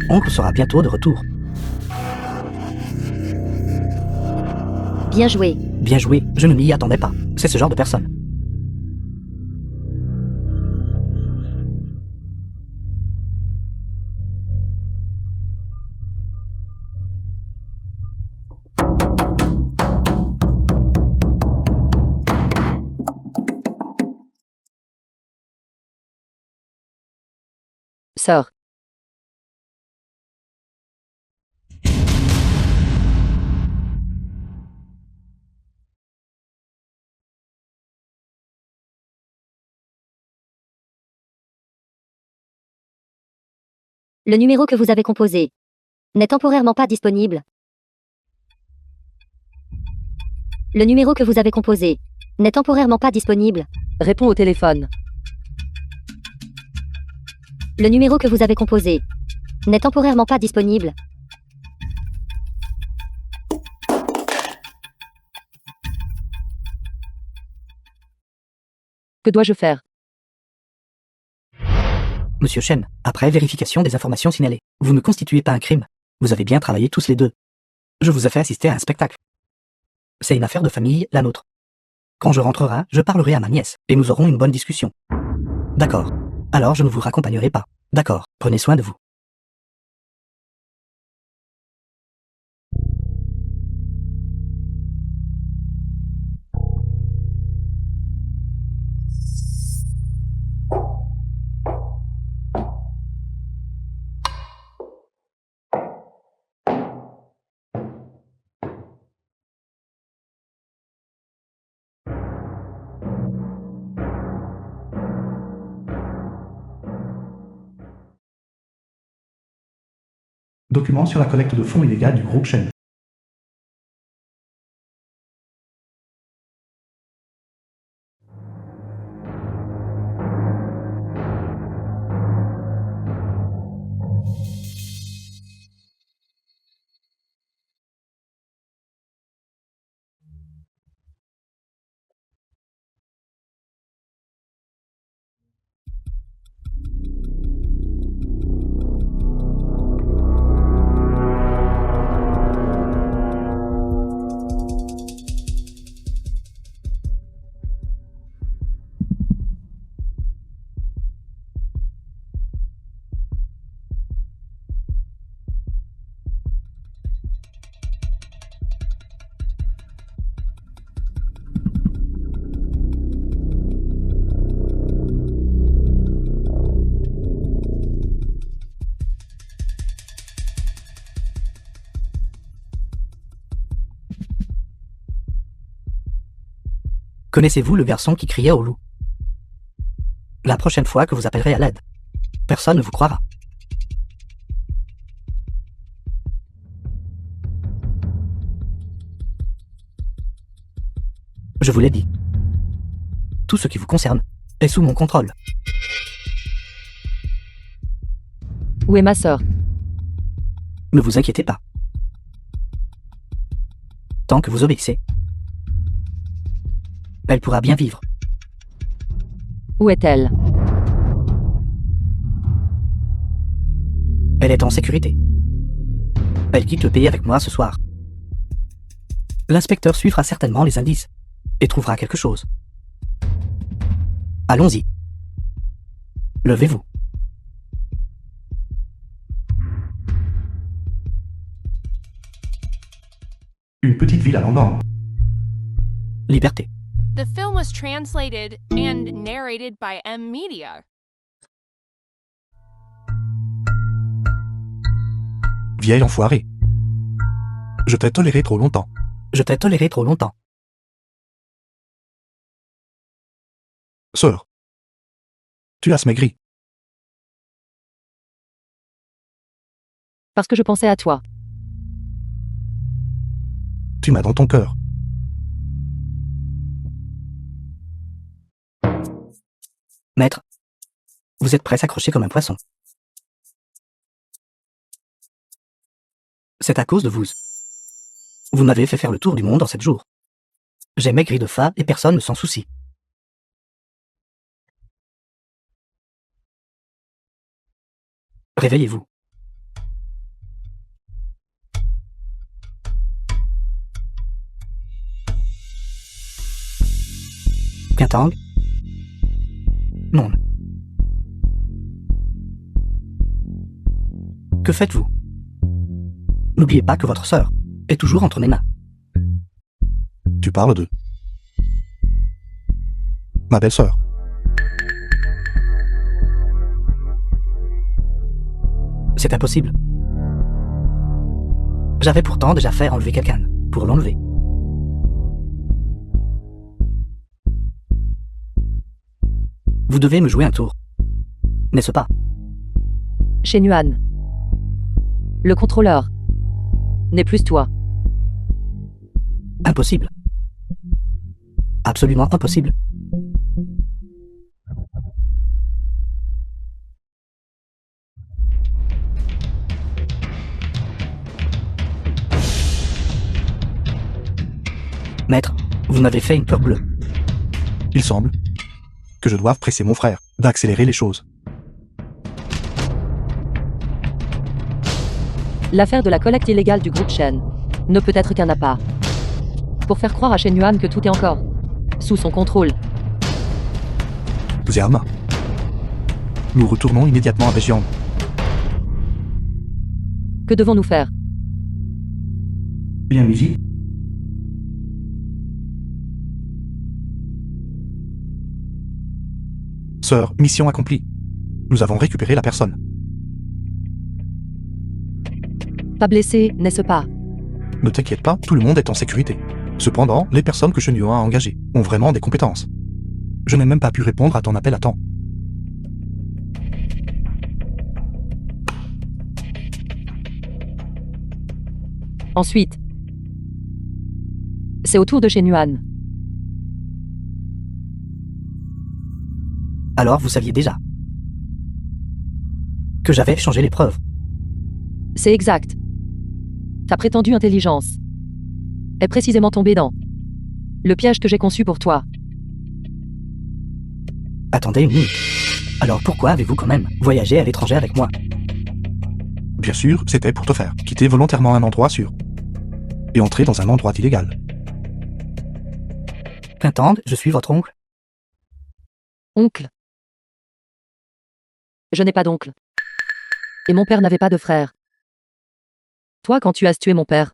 oncle sera bientôt de retour. Bien joué. Bien joué, je ne m'y attendais pas. C'est ce genre de personne. Sœur. Le numéro que vous avez composé n'est temporairement pas disponible. Le numéro que vous avez composé n'est temporairement pas disponible. Réponds au téléphone. Le numéro que vous avez composé n'est temporairement pas disponible. Que dois-je faire? Monsieur Shen, après vérification des informations signalées, vous ne constituez pas un crime. Vous avez bien travaillé tous les deux. Je vous ai fait assister à un spectacle. C'est une affaire de famille, la nôtre. Quand je rentrerai, je parlerai à ma nièce, et nous aurons une bonne discussion. D'accord. Alors je ne vous raccompagnerai pas. D'accord, prenez soin de vous. Document sur la collecte de fonds illégale du groupe Shen. Connaissez-vous le garçon qui criait au loup? La prochaine fois que vous appellerez à l'aide, personne ne vous croira. Je vous l'ai dit. Tout ce qui vous concerne est sous mon contrôle. Où est ma sœur? Ne vous inquiétez pas. Tant que vous obéissez, elle pourra bien vivre. Où est-elle? Elle est en sécurité. Elle quitte le pays avec moi ce soir. L'inspecteur suivra certainement les indices et trouvera quelque chose. Allons-y. Levez-vous. Une petite ville à Londres. Liberté. The film was translated and narrated by M Media. Vieille enfoirée. Je t'ai toléré trop longtemps. Je t'ai toléré trop longtemps. Sœur. Tu as maigri. Parce que je pensais à toi. Tu m'as dans ton cœur. Maître, vous êtes prêt s'accrocher comme un poisson. C'est à cause de vous. Vous m'avez fait faire le tour du monde en 7 jours. J'ai maigri de faim et personne ne s'en soucie. Réveillez-vous. Quintang? Non. Que faites-vous? N'oubliez pas que votre sœur est toujours entre mes mains. Tu parles de... ma belle-sœur. C'est impossible. J'avais pourtant déjà fait enlever quelqu'un pour l'enlever. Vous devez me jouer un tour. N'est-ce pas? Chez Nuan. Le contrôleur. N'est plus toi. Impossible. Absolument impossible. Maître, vous m'avez fait une peur bleue. Il semble que je doive presser mon frère d'accélérer les choses. L'affaire de la collecte illégale du groupe Shen ne peut être qu'un appât. Pour faire croire à Shen Yuan que tout est encore sous son contrôle. Ziama. Nous retournons immédiatement à Bejiang. Que devons-nous faire? Bien, Miji. Sœur, mission accomplie. Nous avons récupéré la personne. Pas blessé, n'est-ce pas? Ne t'inquiète pas, tout le monde est en sécurité. Cependant, les personnes que Shen Yuan a engagées ont vraiment des compétences. Je n'ai même pas pu répondre à ton appel à temps. Ensuite, c'est au tour de Shen Yuan. Alors vous saviez déjà que j'avais changé les preuves. C'est exact. Ta prétendue intelligence est précisément tombée dans le piège que j'ai conçu pour toi. Attendez une minute. Alors pourquoi avez-vous quand même voyagé à l'étranger avec moi? Bien sûr, c'était pour te faire quitter volontairement un endroit sûr et entrer dans un endroit illégal. Quintang, je suis votre oncle. Oncle. Je n'ai pas d'oncle. Et mon père n'avait pas de frère. Toi, quand tu as tué mon père,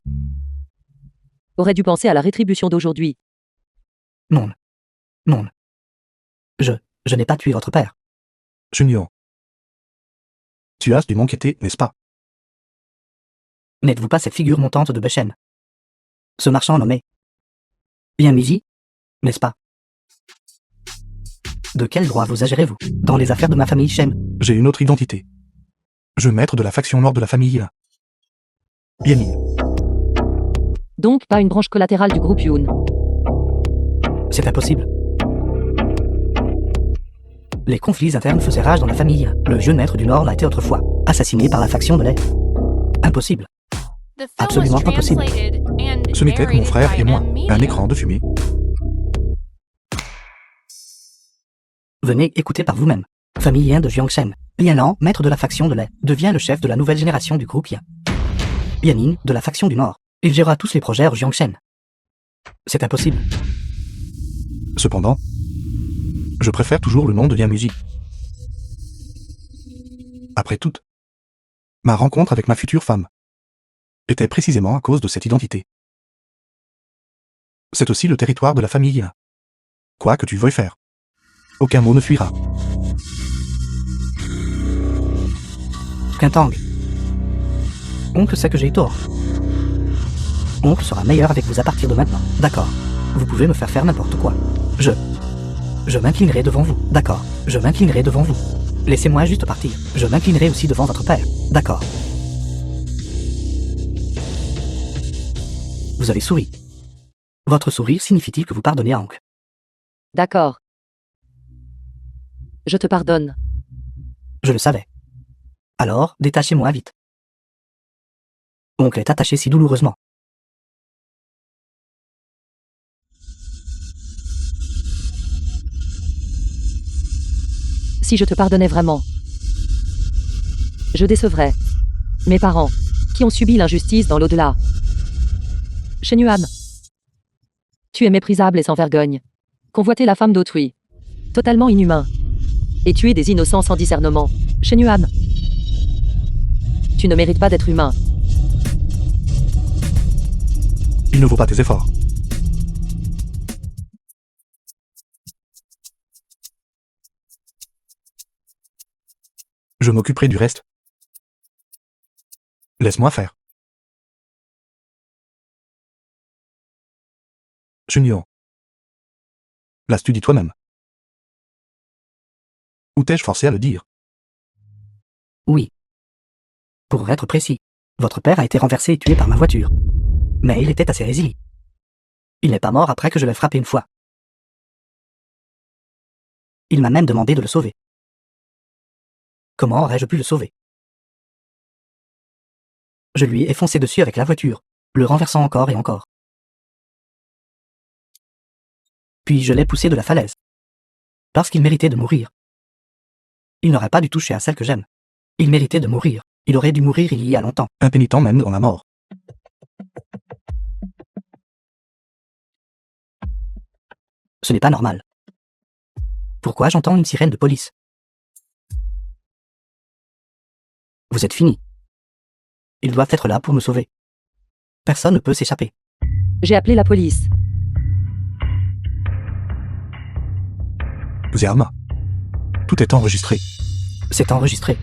aurais dû penser à la rétribution d'aujourd'hui. Non. Non. Je n'ai pas tué votre père. Junior. Tu as dû m'enquêter, n'est-ce pas? N'êtes-vous pas cette figure montante de Bechen? Ce marchand nommé Bien Miji, n'est-ce pas? De quel droit vous agirez-vous dans les affaires de ma famille Shen? J'ai une autre identité. Je maître de la faction nord de la famille Yin. Yanin. Donc pas une branche collatérale du groupe Yoon. C'est impossible. Les conflits internes faisaient rage dans la famille. Le vieux maître du Nord l'a été autrefois, assassiné par la faction de lait. Impossible. The film Absolument was pas possible. translated and Ce n'était que mon narrated frère by et moi. M. Un Media. écran de fumée. Venez écouter par vous-même. Famille Yin de Jiangshen. Lianlan, maître de la faction de lait, devient le chef de la nouvelle génération du groupe Yin. Yanin, de la faction du Nord. Il gérera tous les projets au Jiangshen. C'est impossible. Cependant, je préfère toujours le nom de Lian Musi. Après tout, ma rencontre avec ma future femme était précisément à cause de cette identité. C'est aussi le territoire de la famille Yin. Quoi que tu veuilles faire, aucun mot ne fuira. Quintang. Oncle sait que j'ai eu tort. Oncle sera meilleur avec vous à partir de maintenant. D'accord. Vous pouvez me faire faire n'importe quoi. Je m'inclinerai devant vous. D'accord. Je m'inclinerai devant vous. Laissez-moi juste partir. Je m'inclinerai aussi devant votre père. D'accord. Vous avez souri. Votre sourire signifie-t-il que vous pardonnez à oncle? D'accord. Je te pardonne. Je le savais. Alors, détachez-moi vite. Oncle est attaché si douloureusement. Si je te pardonnais vraiment, je décevrais mes parents, qui ont subi l'injustice dans l'au-delà. Shen Yuan, tu es méprisable et sans vergogne. Convoiter la femme d'autrui. Totalement inhumain. Et tuer des innocents sans discernement. Shen Yuan, tu ne mérites pas d'être humain. Il ne vaut pas tes efforts. Je m'occuperai du reste. Laisse-moi faire. Chunyon. L'as-tu dit toi-même? Ou t'ai-je forcé à le dire? Oui. Pour être précis, votre père a été renversé et tué par ma voiture. Mais il était assez résilient. Il n'est pas mort après que je l'ai frappé une fois. Il m'a même demandé de le sauver. Comment aurais-je pu le sauver? Je lui ai foncé dessus avec la voiture, le renversant encore et encore. Puis je l'ai poussé de la falaise. Parce qu'il méritait de mourir. Il n'aurait pas dû toucher à celle que j'aime. Il méritait de mourir. Il aurait dû mourir il y a longtemps. Impénitent même dans la mort. Ce n'est pas normal. Pourquoi j'entends une sirène de police? Vous êtes fini. Ils doivent être là pour me sauver. Personne ne peut s'échapper. J'ai appelé la police. Zerma. Tout est enregistré. C'est enregistré.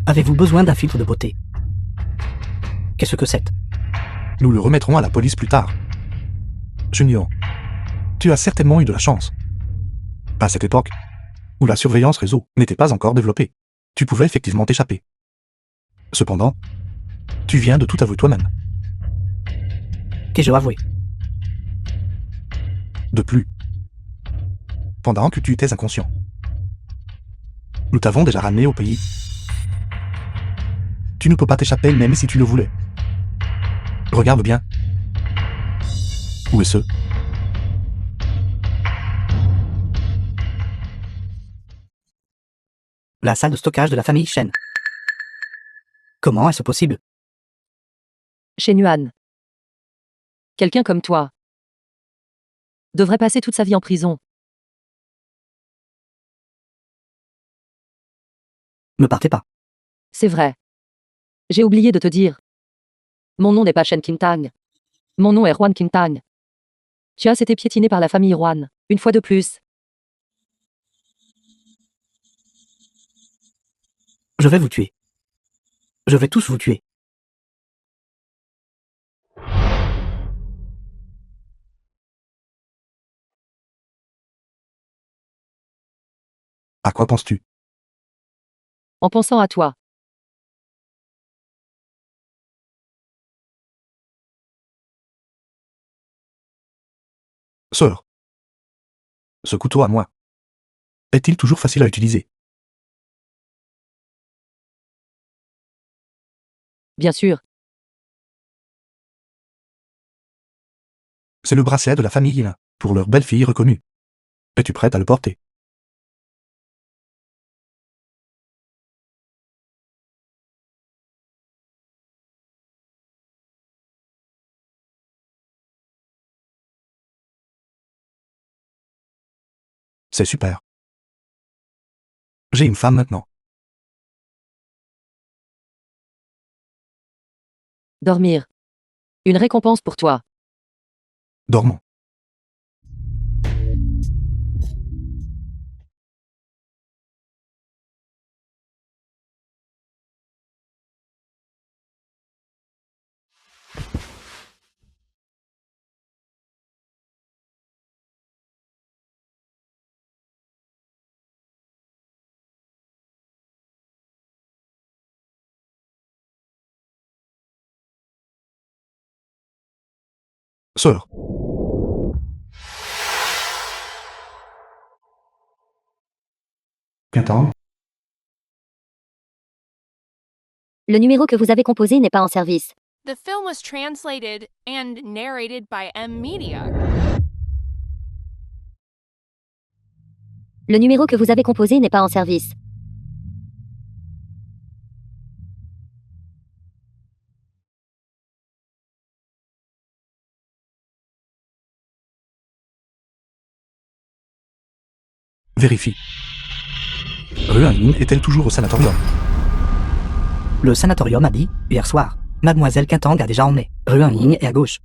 Avez-vous besoin d'un filtre de beauté? Qu'est-ce que c'est? Nous le remettrons à la police plus tard. Junior, tu as certainement eu de la chance. À cette époque, où la surveillance réseau n'était pas encore développée, tu pouvais effectivement t'échapper. Cependant, tu viens de tout avouer toi-même. Qu'ai-je avoué? De plus, pendant que tu étais inconscient, nous t'avons déjà ramené au pays. Tu ne peux pas t'échapper même si tu le voulais. Regarde bien. Où est ce? La salle de stockage de la famille Shen. Comment est-ce possible? Shen Yuan. Quelqu'un comme toi devrait passer toute sa vie en prison. Ne partez pas. C'est vrai. J'ai oublié de te dire. Mon nom n'est pas Shen Qintang. Mon nom est Huan Qintang. Tu as été piétiné par la famille Huan, une fois de plus. Je vais vous tuer. Je vais tous vous tuer. À quoi penses-tu? En pensant à toi. Sœur. Ce couteau à moi. Est-il toujours facile à utiliser? Bien sûr. C'est le bracelet de la famille Yin, pour leur belle-fille reconnue. Es-tu prête à le porter? C'est super. J'ai une femme maintenant. Dormir. Une récompense pour toi. Dormons. Sœur. Quintang, Le numéro que vous avez composé n'est pas en service. The film was translated and narrated by M Media. Le numéro que vous avez composé n'est pas en service. vérifie. Rue Yin est-elle toujours au sanatorium? Le sanatorium a dit, hier soir, Mademoiselle Quintang a déjà emmené. Rue Yin est à gauche.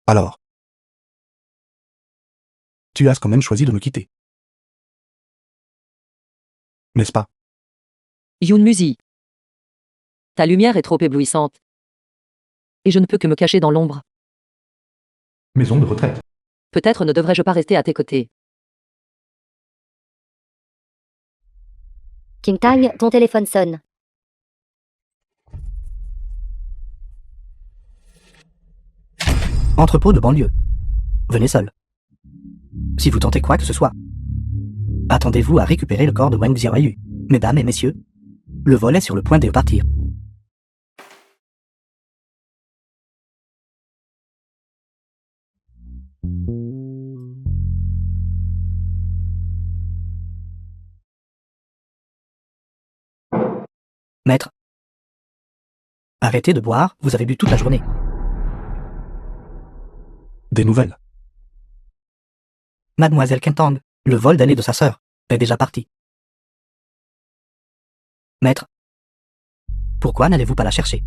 Alors. Tu as quand même choisi de me quitter. N'est-ce pas? Yoon Musi. Ta lumière est trop éblouissante. Et je ne peux que me cacher dans l'ombre. Maison de retraite. Peut-être ne devrais-je pas rester à tes côtés. King Tang, ton téléphone sonne. Entrepôt de banlieue. Venez seul. Si vous tentez quoi que ce soit. Attendez-vous à récupérer le corps de Wang Xiaoyu. Mesdames et messieurs, le vol est sur le point de partir. Maître. Arrêtez de boire, vous avez bu toute la journée. Des nouvelles. Mademoiselle Quintang, le vol d'aller de sa sœur, est déjà parti. Maître. Pourquoi n'allez-vous pas la chercher?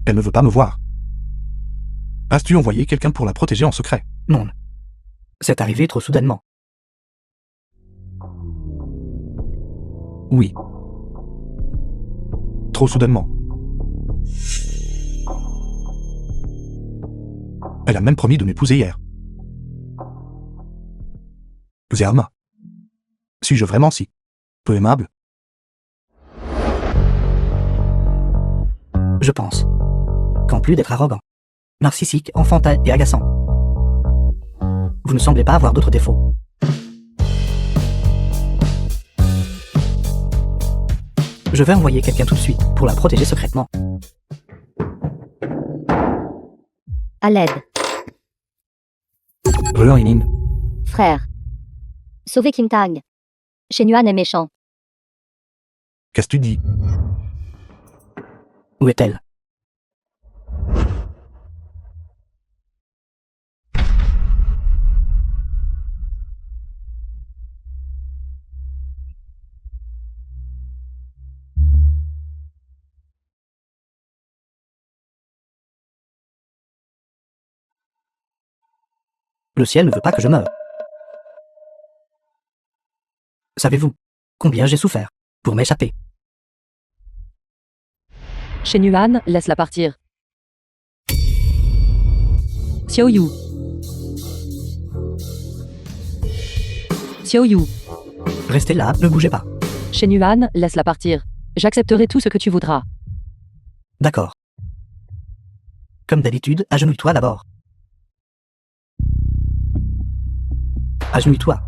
Elle ne veut pas me voir. As-tu envoyé quelqu'un pour la protéger en secret? Non. C'est arrivé trop soudainement. Oui. Trop soudainement. Elle a même promis de m'épouser hier. Zéama. Suis-je vraiment si peu aimable? Je pense. Qu'en plus d'être arrogant, narcissique, enfantin et agaçant, vous ne semblez pas avoir d'autres défauts. Je vais envoyer quelqu'un tout de suite pour la protéger secrètement. À l'aide. Rue Yin. Frère. Sauvez King Tang. Shenyuan est méchant. Qu'est-ce que tu dis? Où est-elle? Le ciel ne veut pas que je meure. Savez-vous combien j'ai souffert pour m'échapper? Shen Yuan, laisse-la partir. Xiao Yu. Xiao Yu. Restez là, ne bougez pas. Shen Yuan, laisse-la partir. J'accepterai tout ce que tu voudras. D'accord. Comme d'habitude, agenouille-toi d'abord. Agenouille-toi.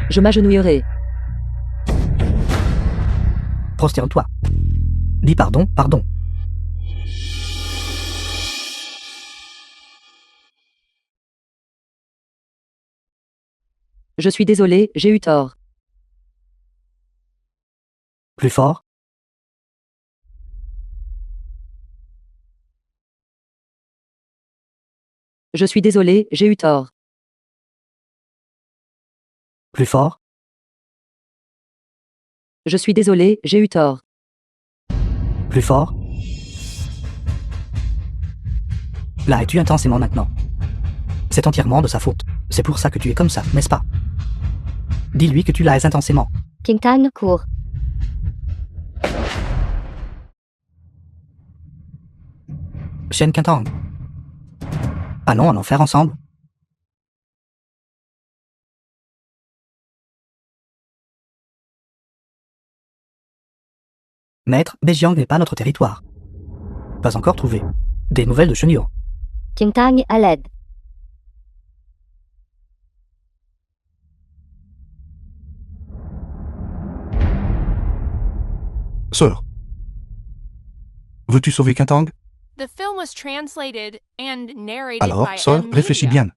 Je m'agenouillerai. Prosterne-toi. Dis pardon, pardon. Je suis désolé, j'ai eu tort. Plus fort. Je suis désolé, j'ai eu tort. Plus fort. Je suis désolé, j'ai eu tort. Plus fort. La hais-tu intensément maintenant? C'est entièrement de sa faute. C'est pour ça que tu es comme ça, n'est-ce pas? Dis-lui que tu la hais intensément. King Tang court. Shen Quintang. Allons en enfer ensemble. Maître, Beijiang n'est pas notre territoire. Pas encore trouvé. Des nouvelles de Shenyo. King Tang à l'aide. Sœur. Veux-tu sauver Quintang? The film was translated and narrated Alors, by sœur, M. réfléchis Media. bien.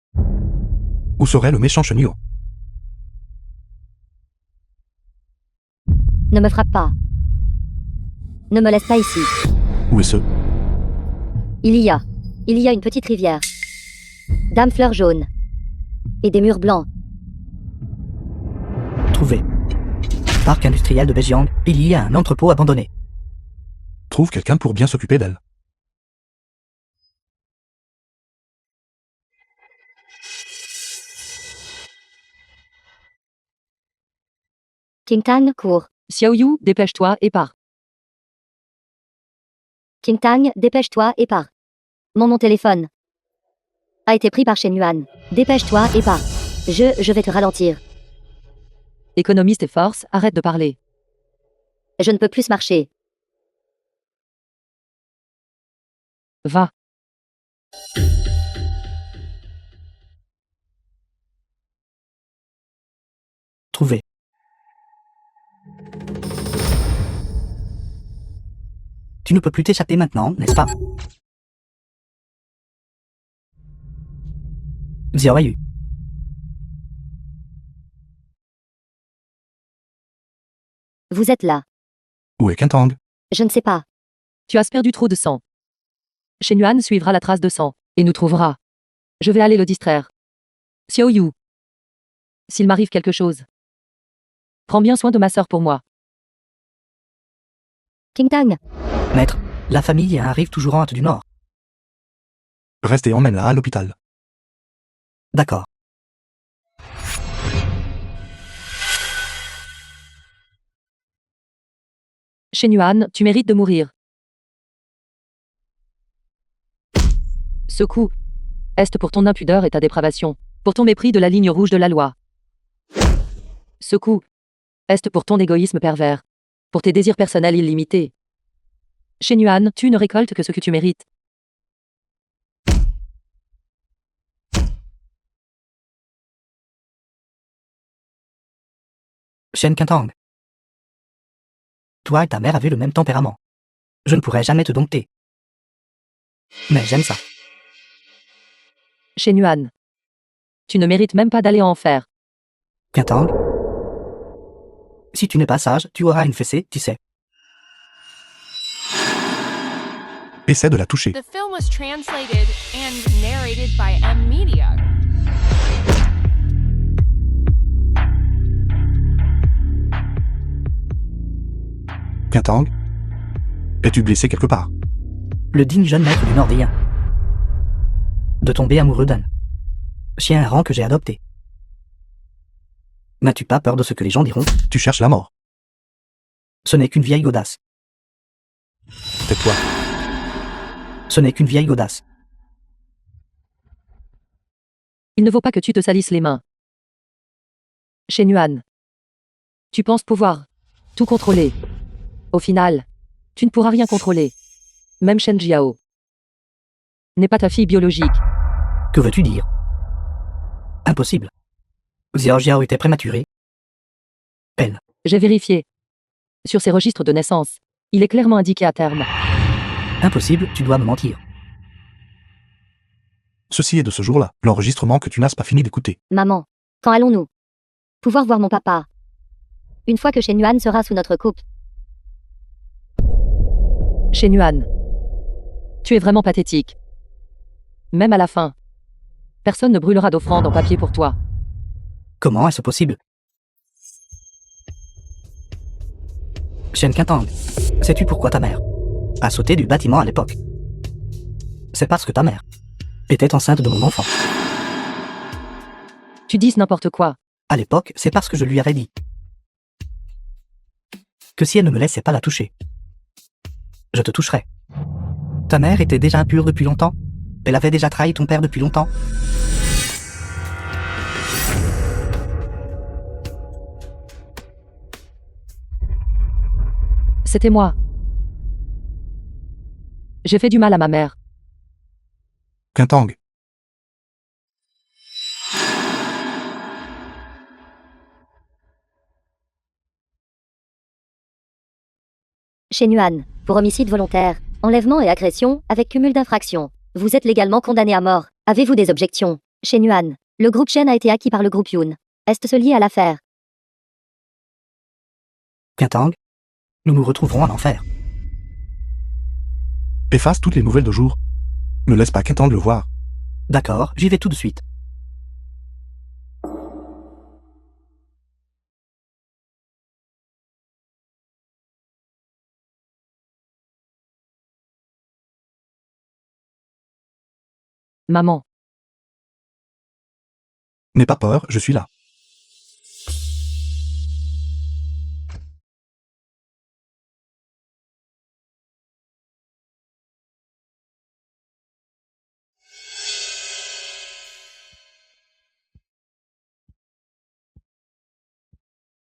Où serait le méchant Shenyo? Ne me frappe pas. Ne me laisse pas ici. Où est ce? Il y a une petite rivière. Dame fleur jaune. Et des murs blancs. Trouvé. Parc industriel de Beijiang, il y a un entrepôt abandonné. Trouve quelqu'un pour bien s'occuper d'elle. King Tang court. Xiao Yu, dépêche-toi et pars. King Tang, dépêche-toi et pars. Mon téléphone a été pris par Shen Yuan. Dépêche-toi et pars. Je vais te ralentir. Économise tes forces, arrête de parler. Je ne peux plus marcher. Va. Trouvé. Tu ne peux plus t'échapper maintenant, n'est-ce pas? Xiao Yu. Vous êtes là. Où est Quintang? Je ne sais pas. Tu as perdu trop de sang. Shen Yuan suivra la trace de sang et nous trouvera. Je vais aller le distraire. Xiao Yu. S'il m'arrive quelque chose, prends bien soin de ma sœur pour moi. King Tang, Maître, la famille arrive toujours en hâte du Nord. Reste et emmène-la à l'hôpital. D'accord. Shen Yuan, tu mérites de mourir. Ce coup est pour ton impudeur et ta dépravation, pour ton mépris de la ligne rouge de la loi. Ce coup est pour ton égoïsme pervers, pour tes désirs personnels illimités. Shen Yuan, tu ne récoltes que ce que tu mérites. Shen Quintang. Toi et ta mère avez le même tempérament. Je ne pourrai jamais te dompter. Mais j'aime ça. Shen Yuan, tu ne mérites même pas d'aller en enfer. Quintang. Si tu n'es pas sage, tu auras une fessée, tu sais. Essaie de la toucher. The film was translated and narrated by M. Media. Quintang? Es-tu blessé quelque part? Le digne jeune maître du Nord vient de tomber amoureux d'Anne. chien errant que j'ai adopté. N'as-tu pas peur de ce que les gens diront? Tu cherches la mort. Ce n'est qu'une vieille godasse. Tais-toi. Ce n'est qu'une vieille godasse. Il ne vaut pas que tu te salisses les mains. Shen Yuan. Tu penses pouvoir tout contrôler. Au final, tu ne pourras rien contrôler. Même Shen Jiao n'est pas ta fille biologique. Que veux-tu dire? Impossible. Xiao Jiao était prématurée. Elle. J'ai vérifié. Sur ses registres de naissance, il est clairement indiqué à terme. Impossible, tu dois me mentir. Ceci est de ce jour-là, l'enregistrement que tu n'as pas fini d'écouter. Maman, quand allons-nous pouvoir voir mon papa? Une fois que Shen Yuan sera sous notre coupe. Shen Yuan. Tu es vraiment pathétique. Même à la fin, personne ne brûlera d'offrande en papier pour toi. Comment est-ce possible? Shen Quintang, sais-tu pourquoi ta mère a sauté du bâtiment à l'époque? C'est parce que ta mère était enceinte de mon enfant. Tu dis n'importe quoi. À l'époque, c'est parce que je lui avais dit que si elle ne me laissait pas la toucher, je te toucherais. Ta mère était déjà impure depuis longtemps. Elle avait déjà trahi ton père depuis longtemps. C'était moi. J'ai fait du mal à ma mère. Quintang. Shen Yuan, pour homicide volontaire, enlèvement et agression, avec cumul d'infractions. Vous êtes légalement condamné à mort. Avez-vous des objections? Shen Yuan, le groupe Shen a été acquis par le groupe Yun. Est-ce lié à l'affaire? Quintang, nous nous retrouverons en enfer. Efface toutes les nouvelles de jour. Ne laisse pas Quintang le voir. D'accord, j'y vais tout de suite. Maman. N'aie pas peur, je suis là.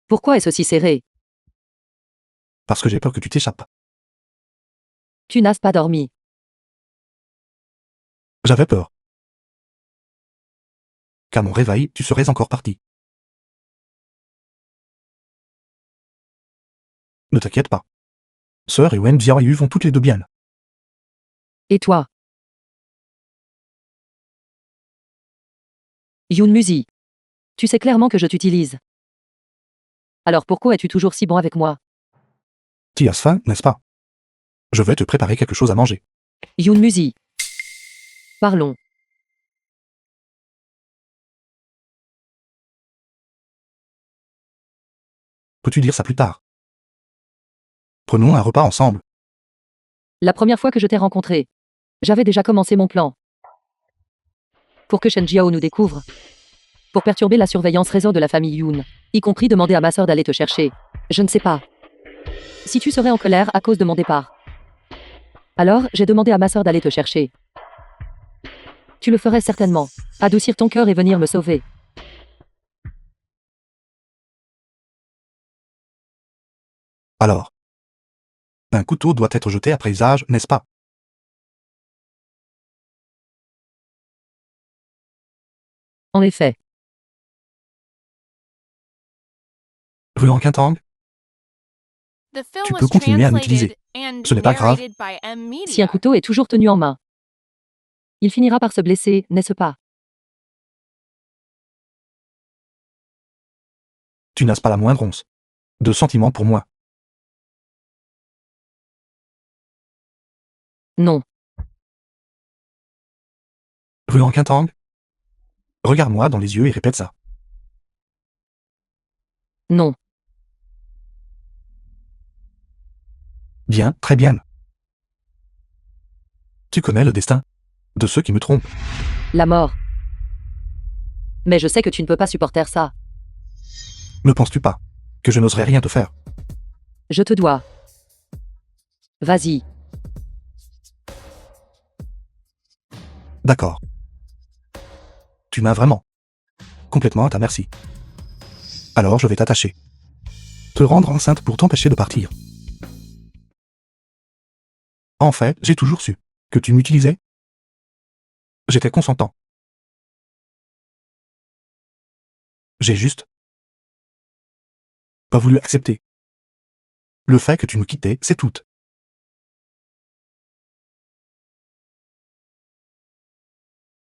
Pourquoi est-ce si serré? Parce que j'ai peur que tu t'échappes. Tu n'as pas dormi. J'avais peur. Qu'à mon réveil, tu serais encore parti. Ne t'inquiète pas. Sœur et Wen Xiaoyu vont toutes les deux bien. Et toi? Yun Musi. Tu sais clairement que je t'utilise. Alors pourquoi es-tu toujours si bon avec moi? Tu as faim, n'est-ce pas? Je vais te préparer quelque chose à manger. Yun Musi. Parlons. Peux-tu dire ça plus tard? Prenons un repas ensemble. La première fois que je t'ai rencontré, j'avais déjà commencé mon plan. Pour que Shen Jiao nous découvre. Pour perturber la surveillance réseau de la famille Yun, y compris demander à ma sœur d'aller te chercher. Je ne sais pas. Si tu serais en colère à cause de mon départ. Alors, j'ai demandé à ma sœur d'aller te chercher. Tu le ferais certainement. Adoucir ton cœur et venir me sauver. Alors. Un couteau doit être jeté après usage, n'est-ce pas? En effet. Ruan Quintang, The film tu was peux continuer à m'utiliser. translated and Ce n'est pas grave. narrated by M Media. Si un couteau est toujours tenu en main, il finira par se blesser, n'est-ce pas? Tu n'as pas la moindre once de sentiment pour moi. Non. Ruan Quintang, regarde-moi dans les yeux et répète ça. Non. Bien, très bien. Tu connais le destin de ceux qui me trompent. La mort. Mais je sais que tu ne peux pas supporter ça. Ne penses-tu pas que je n'oserais rien te faire? Je te dois. Vas-y. D'accord. Tu m'as vraiment complètement à ta merci. Alors je vais t'attacher. Te rendre enceinte pour t'empêcher de partir. En fait, j'ai toujours su que tu m'utilisais. J'étais consentant. J'ai juste pas voulu accepter. Le fait que tu nous quittais, c'est tout.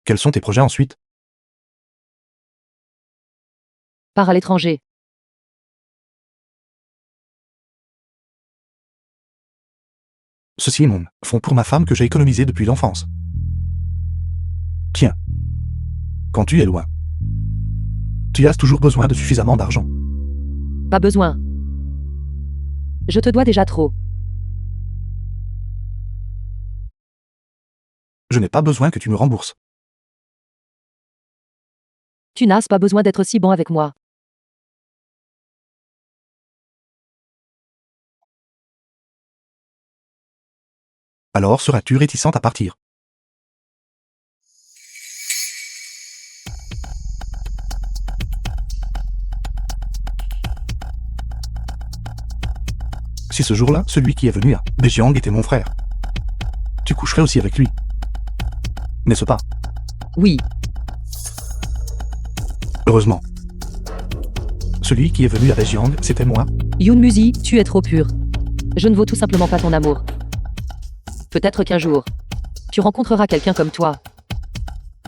Quels sont tes projets ensuite? Pars à l'étranger. Ceci est mon fonds pour ma femme que j'ai économisé depuis l'enfance. Tiens. Quand tu es loin, tu as toujours besoin de suffisamment d'argent. Pas besoin. Je te dois déjà trop. Je n'ai pas besoin que tu me rembourses. Tu n'as pas besoin d'être si bon avec moi. Alors seras-tu réticente à partir? Si ce jour-là, celui qui est venu à Bejiang était mon frère, tu coucherais aussi avec lui. N'est-ce pas? Oui. Heureusement. Celui qui est venu à Bejiang, c'était moi. Yoon Musi, tu es trop pur. Je ne vaux tout simplement pas ton amour. Peut-être qu'un jour, tu rencontreras quelqu'un comme toi,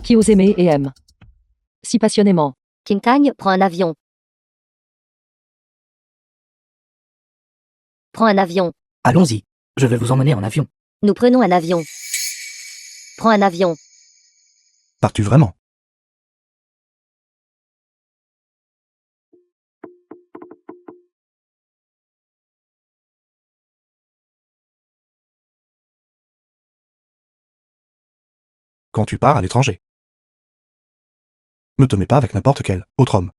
qui ose aimer et aime si passionnément. Kim Tang prend un avion. Prends un avion. Allons-y. Je vais vous emmener en avion. Nous prenons un avion. Prends un avion. Pars-tu vraiment? Quand tu pars à l'étranger, ne te mets pas avec n'importe quel autre homme.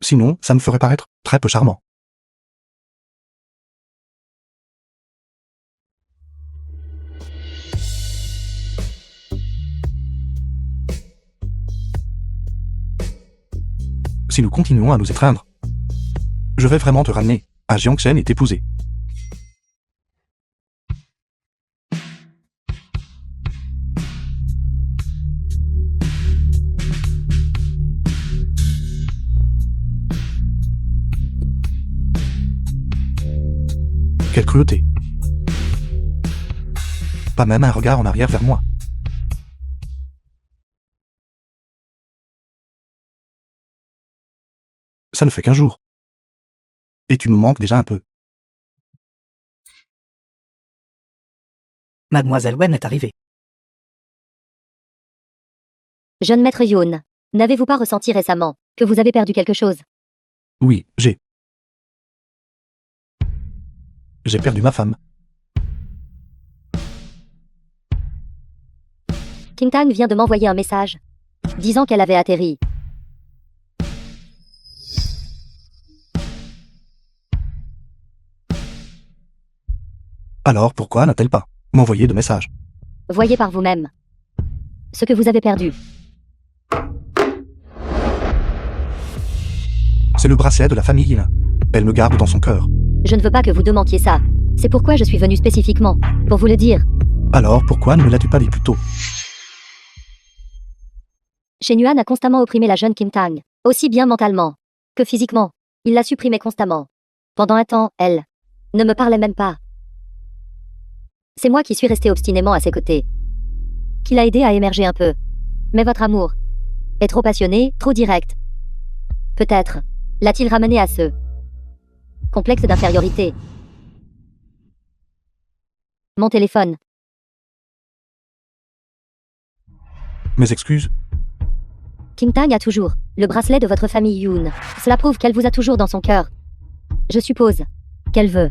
Sinon, ça me ferait paraître très peu charmant. Si nous continuons à nous étreindre, je vais vraiment te ramener à Jiangchen et t'épouser. Quelle cruauté. Pas même un regard en arrière vers moi. Ça ne fait qu'un jour. Et tu me manques déjà un peu. Mademoiselle Wen est arrivée. Jeune maître Yoon, n'avez-vous pas ressenti récemment que vous avez perdu quelque chose? Oui, j'ai perdu ma femme. Kim Tang vient de m'envoyer un message disant qu'elle avait atterri. Alors pourquoi n'a-t-elle pas m'envoyé de message? Voyez par vous-même ce que vous avez perdu. C'est le bracelet de la famille Yin. Elle me garde dans son cœur. Je ne veux pas que vous demandiez ça. C'est pourquoi je suis venu spécifiquement pour vous le dire. Alors pourquoi ne me l'as-tu pas dit plus tôt? Shen Yuan a constamment opprimé la jeune Kim Tang, aussi bien mentalement que physiquement. Il la supprimait constamment. Pendant un temps, elle ne me parlait même pas. C'est moi qui suis resté obstinément à ses côtés, qui l'a aidé à émerger un peu. Mais votre amour est trop passionné, trop direct. Peut-être l'a-t-il ramené à ce complexe d'infériorité. Mon téléphone. Mes excuses. Kim Tang a toujours le bracelet de votre famille Yoon. Cela prouve qu'elle vous a toujours dans son cœur. Je suppose qu'elle veut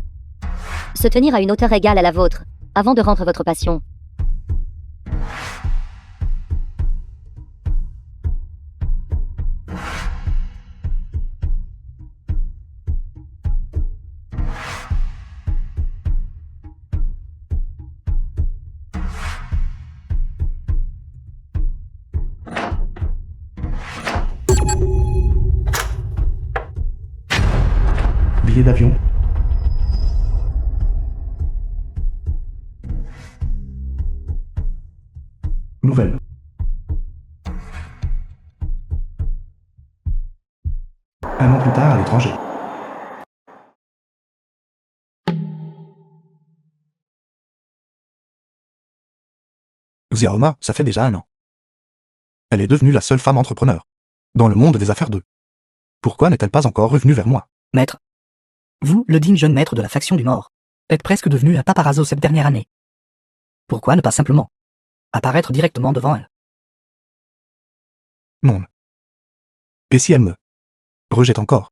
se tenir à une hauteur égale à la vôtre avant de rendre votre passion. Billet d'avion. Nouvelle. Un an plus tard à l'étranger. Xiaoma, ça fait déjà un an. Elle est devenue la seule femme entrepreneur dans le monde des affaires d'eux. Pourquoi n'est-elle pas encore revenue vers moi? Maître. Vous, le digne jeune maître de la faction du Nord, êtes presque devenu un paparazzo cette dernière année. Pourquoi ne pas simplement apparaître directement devant elle? Non. Et si elle me rejette encore?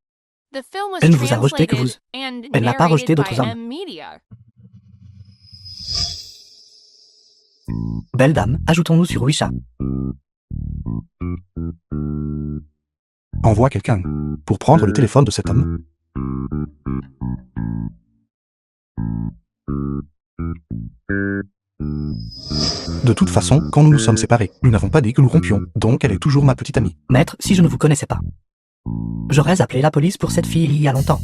The film was Elle ne vous a rejeté que translated vous. and Elle n'a pas rejeté narrated by d'autres hommes. M-Media. Belle dame, ajoutons-nous sur Wisha. Envoie quelqu'un pour prendre le téléphone de cet homme. De toute façon, quand nous nous sommes séparés, nous n'avons pas dit que nous rompions, donc elle est toujours ma petite amie. Maître, si je ne vous connaissais pas, j'aurais appelé la police pour cette fille il y a longtemps.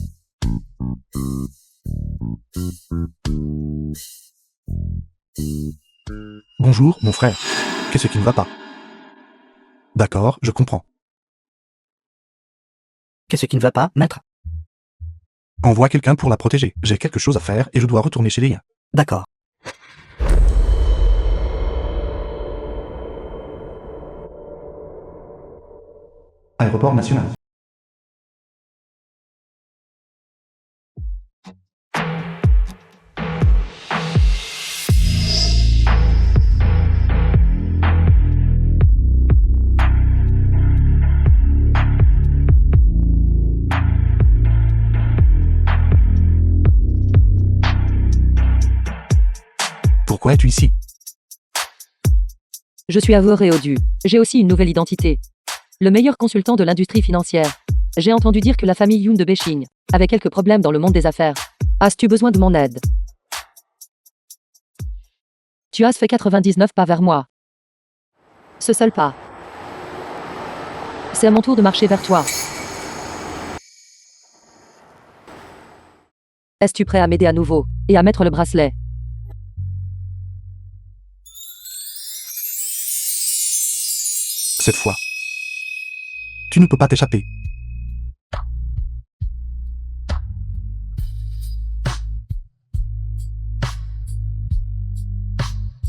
Bonjour, mon frère. Qu'est-ce qui ne va pas? D'accord, je comprends. Qu'est-ce qui ne va pas, maître? Envoie quelqu'un pour la protéger. J'ai quelque chose à faire et je dois retourner chez les liens. D'accord. Aéroport national. Pourquoi es-tu ici? Je suis Aveur et Odu. J'ai aussi une nouvelle identité. Le meilleur consultant de l'industrie financière. J'ai entendu dire que la famille Yoon de Beijing avait quelques problèmes dans le monde des affaires. As-tu besoin de mon aide? Tu as fait 99 pas vers moi. Ce seul pas. C'est à mon tour de marcher vers toi. Es-tu prêt à m'aider à nouveau et à mettre le bracelet? Cette fois. Tu ne peux pas t'échapper.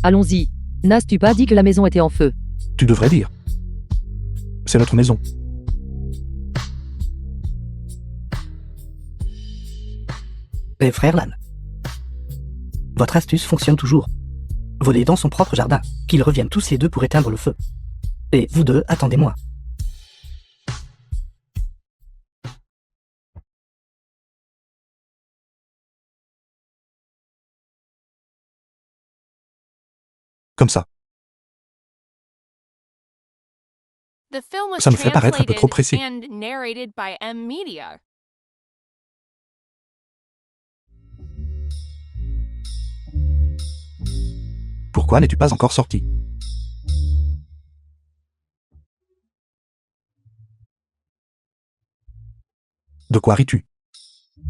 Allons-y. N'as-tu pas dit que la maison était en feu? Tu devrais dire. C'est notre maison. Et frère Lan, votre astuce fonctionne toujours. Voler dans son propre jardin, qu'ils reviennent tous les deux pour éteindre le feu. Et vous deux, attendez-moi. Comme ça. The film was Ça me fait paraître un peu trop translated pressé. and narrated by M-Media. Pourquoi n'es-tu pas encore sorti? De quoi ris-tu?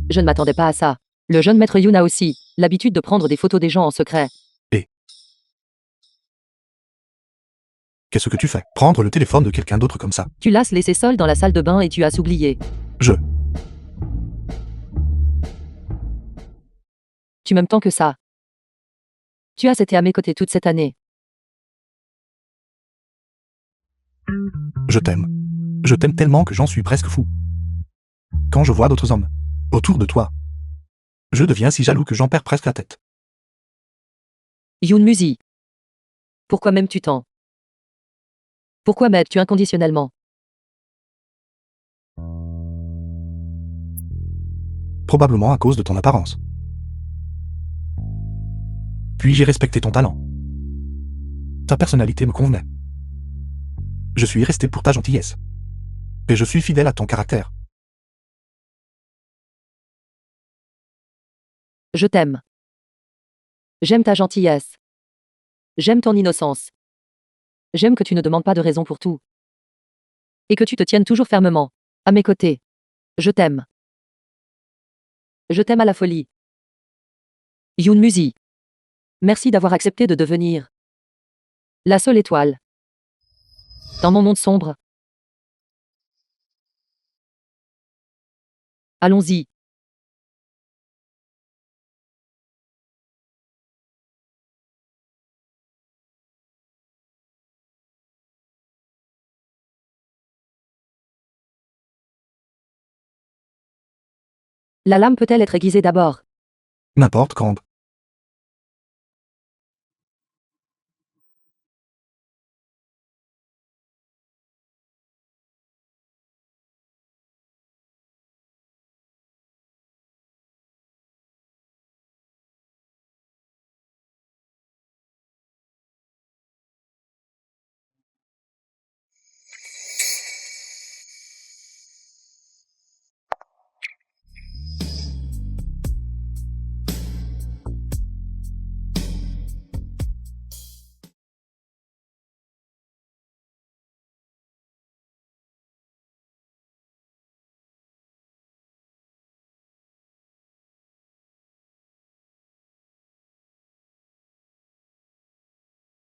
Je ne m'attendais pas à ça. Le jeune maître Yoon a aussi l'habitude de prendre des photos des gens en secret. Qu'est-ce que tu fais? Prendre le téléphone de quelqu'un d'autre comme ça. Tu l'as laissé seul dans la salle de bain et tu as oublié. Je. Tu m'aimes tant que ça. Tu as été à mes côtés toute cette année. Je t'aime. Je t'aime tellement que j'en suis presque fou. Quand je vois d'autres hommes autour de toi, je deviens si jaloux que j'en perds presque la tête. Yoon Musi. Pourquoi m'aimes-tu tant? Pourquoi m'aides-tu inconditionnellement? Probablement à cause de ton apparence. Puis j'ai respecté ton talent. Ta personnalité me convenait. Je suis resté pour ta gentillesse. Et je suis fidèle à ton caractère. Je t'aime. J'aime ta gentillesse. J'aime ton innocence. J'aime que tu ne demandes pas de raison pour tout. Et que tu te tiennes toujours fermement à mes côtés. Je t'aime. Je t'aime à la folie. Yoon Musi. Merci d'avoir accepté de devenir la seule étoile dans mon monde sombre. Allons-y. La lame peut-elle être aiguisée d'abord? N'importe quand.